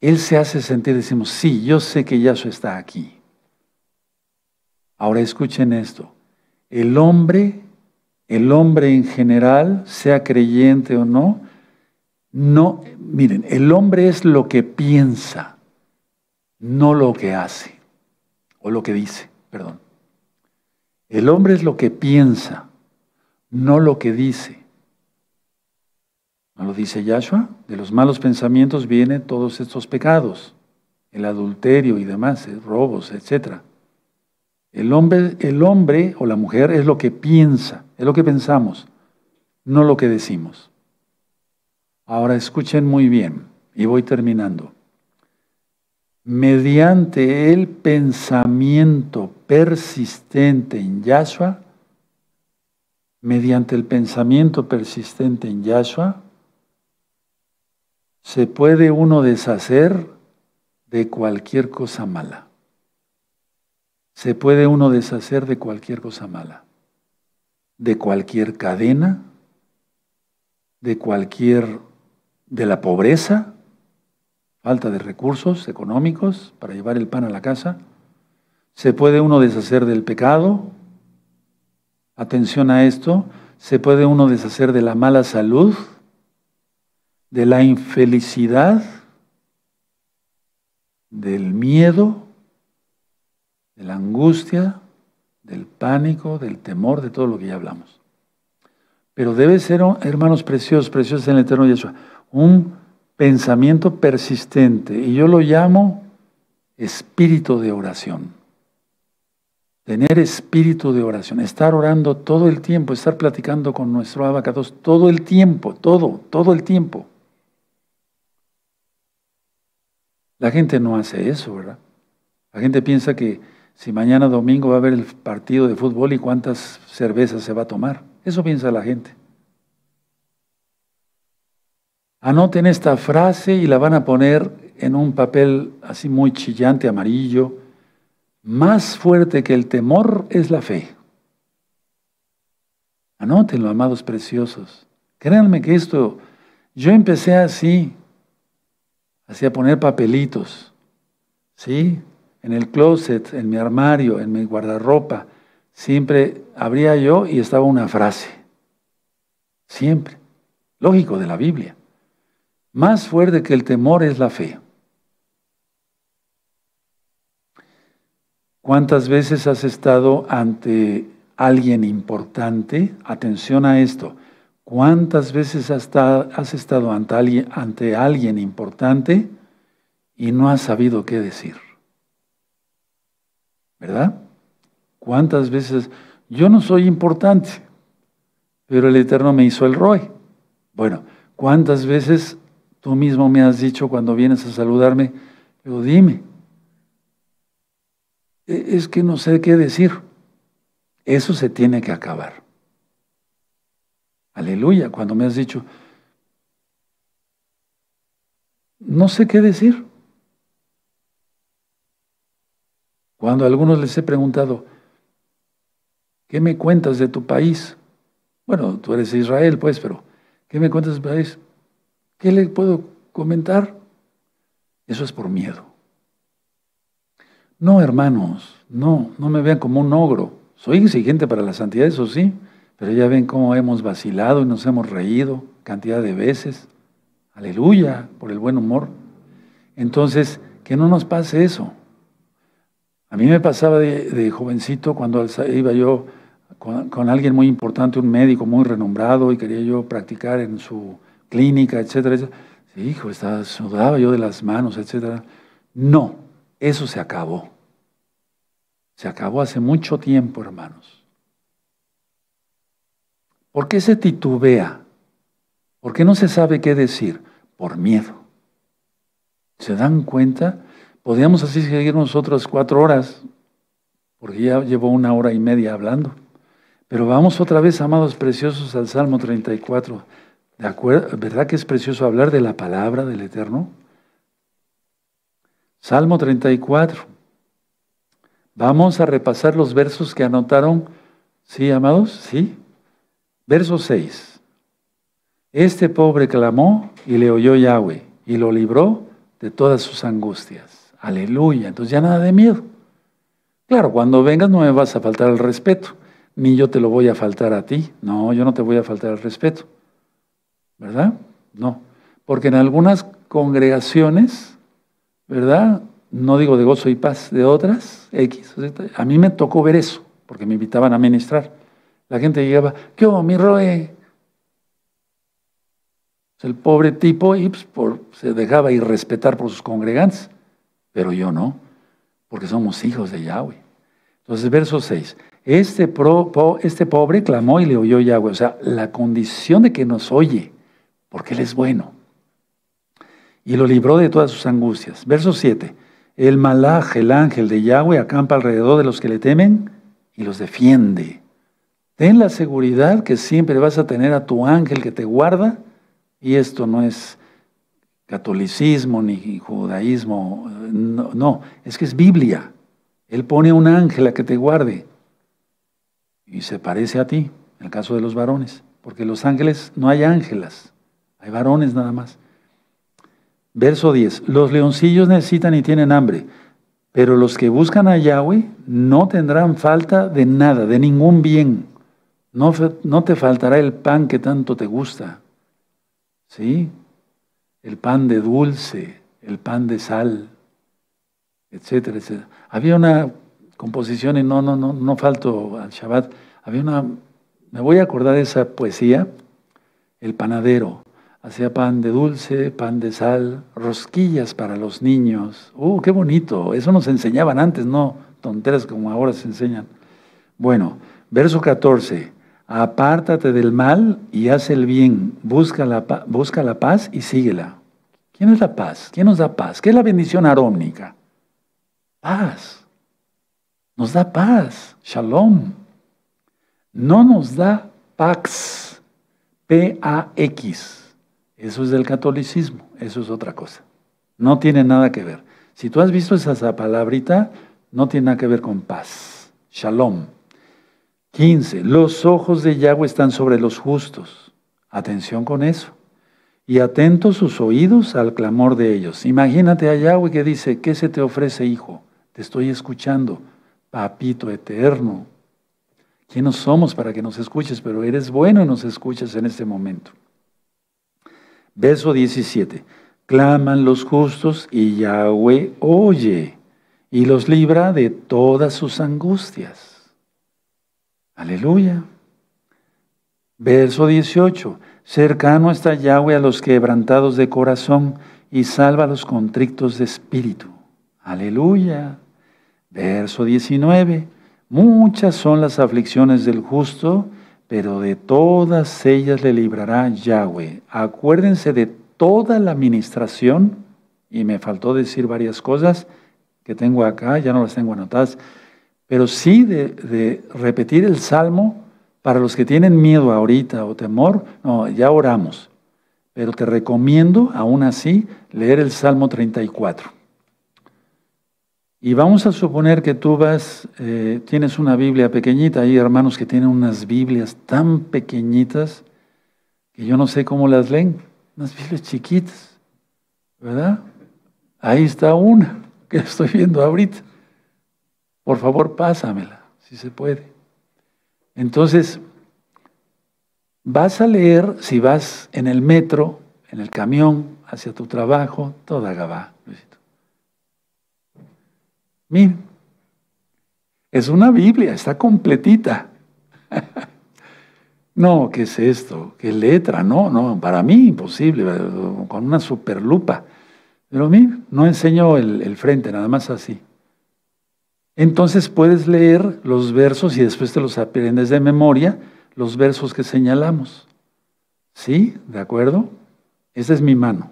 Él se hace sentir, decimos, sí, yo sé que Yahshua está aquí. Ahora escuchen esto. El hombre en general, sea creyente o no, miren, el hombre es lo que piensa, no lo que hace, o lo que dice, perdón. El hombre es lo que piensa, no lo que dice. ¿No lo dice Yahshua? De los malos pensamientos vienen todos estos pecados, el adulterio y demás, robos, etc. El hombre o la mujer es lo que piensa, es lo que pensamos, no lo que decimos. Ahora escuchen muy bien y voy terminando. Mediante el pensamiento persistente en Yahshua, mediante el pensamiento persistente en Yahshua, se puede uno deshacer de cualquier cosa mala. Se puede uno deshacer de cualquier cosa mala. De cualquier cadena, de la pobreza, falta de recursos económicos para llevar el pan a la casa. Se puede uno deshacer del pecado. Atención a esto. Se puede uno deshacer de la mala salud, de la infelicidad, del miedo, de la angustia, del pánico, del temor, de todo lo que ya hablamos. Pero debe ser, hermanos preciosos en el eterno Yahshua, un pensamiento persistente, y yo lo llamo espíritu de oración. Tener espíritu de oración, estar orando todo el tiempo, estar platicando con nuestro Abacados todo el tiempo, todo el tiempo. La gente no hace eso, ¿verdad? La gente piensa que si mañana domingo va a haber el partido de fútbol y cuántas cervezas se va a tomar. Eso piensa la gente. Anoten esta frase y la van a poner en un papel así muy chillante, amarillo. Más fuerte que el temor es la fe. Anótenlo, amados preciosos. Créanme que esto, yo empecé así a poner papelitos, ¿sí? En el closet, en mi armario, en mi guardarropa, siempre abría yo y estaba una frase. Siempre. Lógico, de la Biblia. Más fuerte que el temor es la fe. ¿Cuántas veces has estado ante alguien importante? Atención a esto. ¿Cuántas veces has estado ante alguien importante y no has sabido qué decir? ¿Verdad? ¿Cuántas veces? Yo no soy importante, pero el Eterno me hizo el Roy. Bueno, ¿cuántas veces tú mismo me has dicho cuando vienes a saludarme? Pero dime, es que no sé qué decir. Eso se tiene que acabar. Aleluya, cuando me has dicho, no sé qué decir. Cuando a algunos les he preguntado, ¿qué me cuentas de tu país? Bueno, tú eres de Israel, pues, pero ¿qué me cuentas de tu país? ¿Qué le puedo comentar? Eso es por miedo. No, hermanos, no me vean como un ogro. Soy exigente para la santidad, eso sí, pero ya ven cómo hemos vacilado y nos hemos reído cantidad de veces. Aleluya, por el buen humor. Entonces, que no nos pase eso. A mí me pasaba de jovencito cuando iba yo con alguien muy importante, un médico muy renombrado, y quería yo practicar en su clínica, etcétera, etcétera. Sí, hijo, sudaba yo de las manos, etcétera. No, eso se acabó. Se acabó hace mucho tiempo, hermanos. ¿Por qué se titubea? ¿Por qué no se sabe qué decir? Por miedo. ¿Se dan cuenta? Podríamos así seguir nosotros 4 horas, porque ya llevo 1 hora y media hablando. Pero vamos otra vez, amados preciosos, al Salmo 34. ¿De acuerdo? ¿Verdad que es precioso hablar de la palabra del Eterno? Salmo 34. Vamos a repasar los versos que anotaron. ¿Sí, amados? ¿Sí? Verso 6. Este pobre clamó y le oyó Yahweh y lo libró de todas sus angustias. Aleluya. Entonces ya nada de miedo. Claro, cuando vengas no me vas a faltar el respeto, ni yo te lo voy a faltar a ti. No, yo no te voy a faltar el respeto. ¿Verdad? No. Porque en algunas congregaciones, ¿verdad? No digo de gozo y paz, de otras, X. A mí me tocó ver eso, porque me invitaban a ministrar. La gente llegaba, ¿qué hubo, mi Roe? El pobre tipo y se dejaba irrespetar por sus congregantes, pero yo no, porque somos hijos de Yahweh. Entonces, verso 6, este pobre clamó y le oyó Yahweh, o sea, la condición de que nos oye, porque Él es bueno. y lo libró de todas sus angustias. Verso 7. El malaj, el ángel de Yahweh, acampa alrededor de los que le temen y los defiende. Ten la seguridad que siempre vas a tener a tu ángel que te guarda, y esto no es catolicismo ni judaísmo, no, es que es Biblia. Él pone un ángel a que te guarde y se parece a ti, en el caso de los varones, porque los ángeles no hay ángelas, hay varones nada más. Verso 10, los leoncillos necesitan y tienen hambre, pero los que buscan a Yahweh no tendrán falta de nada, de ningún bien. No te faltará el pan que tanto te gusta, ¿sí? El pan de dulce, el pan de sal, etcétera, etcétera. Había una composición, y no falto al Shabbat, me voy a acordar de esa poesía, el panadero. Hacía pan de dulce, pan de sal, rosquillas para los niños. ¡Qué bonito! Eso nos enseñaban antes, no tonteras como ahora se enseñan. Bueno, verso 14. Apártate del mal y haz el bien. Busca la paz y síguela. ¿Quién es la paz? ¿Quién nos da paz? ¿Qué es la bendición arómnica? Paz. Nos da paz. Shalom. No nos da pax. P-A-X. Eso es del catolicismo, eso es otra cosa. No tiene nada que ver. Si tú has visto esa palabrita, no tiene nada que ver con paz. Shalom. 15. Los ojos de Yahweh están sobre los justos. Atención con eso. Y atentos sus oídos al clamor de ellos. Imagínate a Yahweh que dice, ¿qué se te ofrece, hijo? Te estoy escuchando, papito eterno. ¿Quiénes somos para que nos escuches? Pero eres bueno y nos escuchas en este momento. Verso 17. Claman los justos y Yahweh oye y los libra de todas sus angustias. Aleluya. Verso 18. Cercano está Yahweh a los quebrantados de corazón y salva a los contrictos de espíritu. Aleluya. Verso 19. Muchas son las aflicciones del justo, pero de todas ellas le librará Yahweh. Acuérdense de toda la administración, y me faltó decir varias cosas que tengo acá, ya no las tengo anotadas, pero sí de repetir el Salmo para los que tienen miedo ahorita o temor. No, ya oramos, pero te recomiendo aún así leer el Salmo 34. Y vamos a suponer que tú tienes una Biblia pequeñita. Hay hermanos que tienen unas Biblias tan pequeñitas que yo no sé cómo las leen. Unas Biblias chiquitas, ¿verdad? Ahí está una que estoy viendo ahorita. Por favor, pásamela, si se puede. Entonces, vas a leer, si vas en el metro, en el camión, hacia tu trabajo, toda Gabá, Luisito. Miren, es una Biblia, está completita. No, ¿qué es esto? ¿Qué letra? No, para mí imposible, con una superlupa. Pero miren, no enseño el frente, nada más así. Entonces puedes leer los versos y después te los aprendes de memoria, los versos que señalamos. ¿Sí? ¿De acuerdo? Esa es mi mano.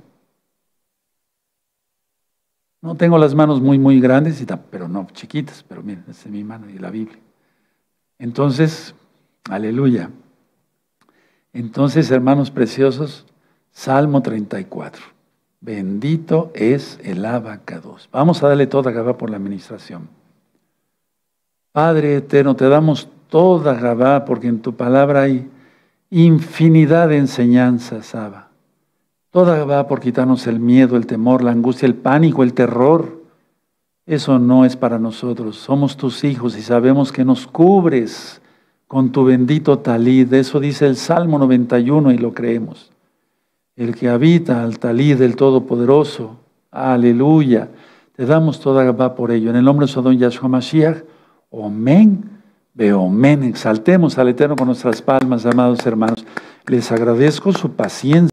No tengo las manos muy grandes, pero no chiquitas, pero miren, esa es mi mano y la Biblia. Entonces, aleluya. Entonces, hermanos preciosos, Salmo 34. Bendito es el abacados. Vamos a darle toda Gabá por la administración. Padre eterno, te damos toda Gabá porque en tu palabra hay infinidad de enseñanzas, Abba. Toda va por quitarnos el miedo, el temor, la angustia, el pánico, el terror. Eso no es para nosotros. Somos tus hijos y sabemos que nos cubres con tu bendito talid. Eso dice el Salmo 91 y lo creemos. El que habita al talid del Todopoderoso. Aleluya. Te damos toda Gabá por ello. En el nombre de Sodom Yahshua Mashiach. Omen. Beomen. Exaltemos al Eterno con nuestras palmas, amados hermanos. Les agradezco su paciencia.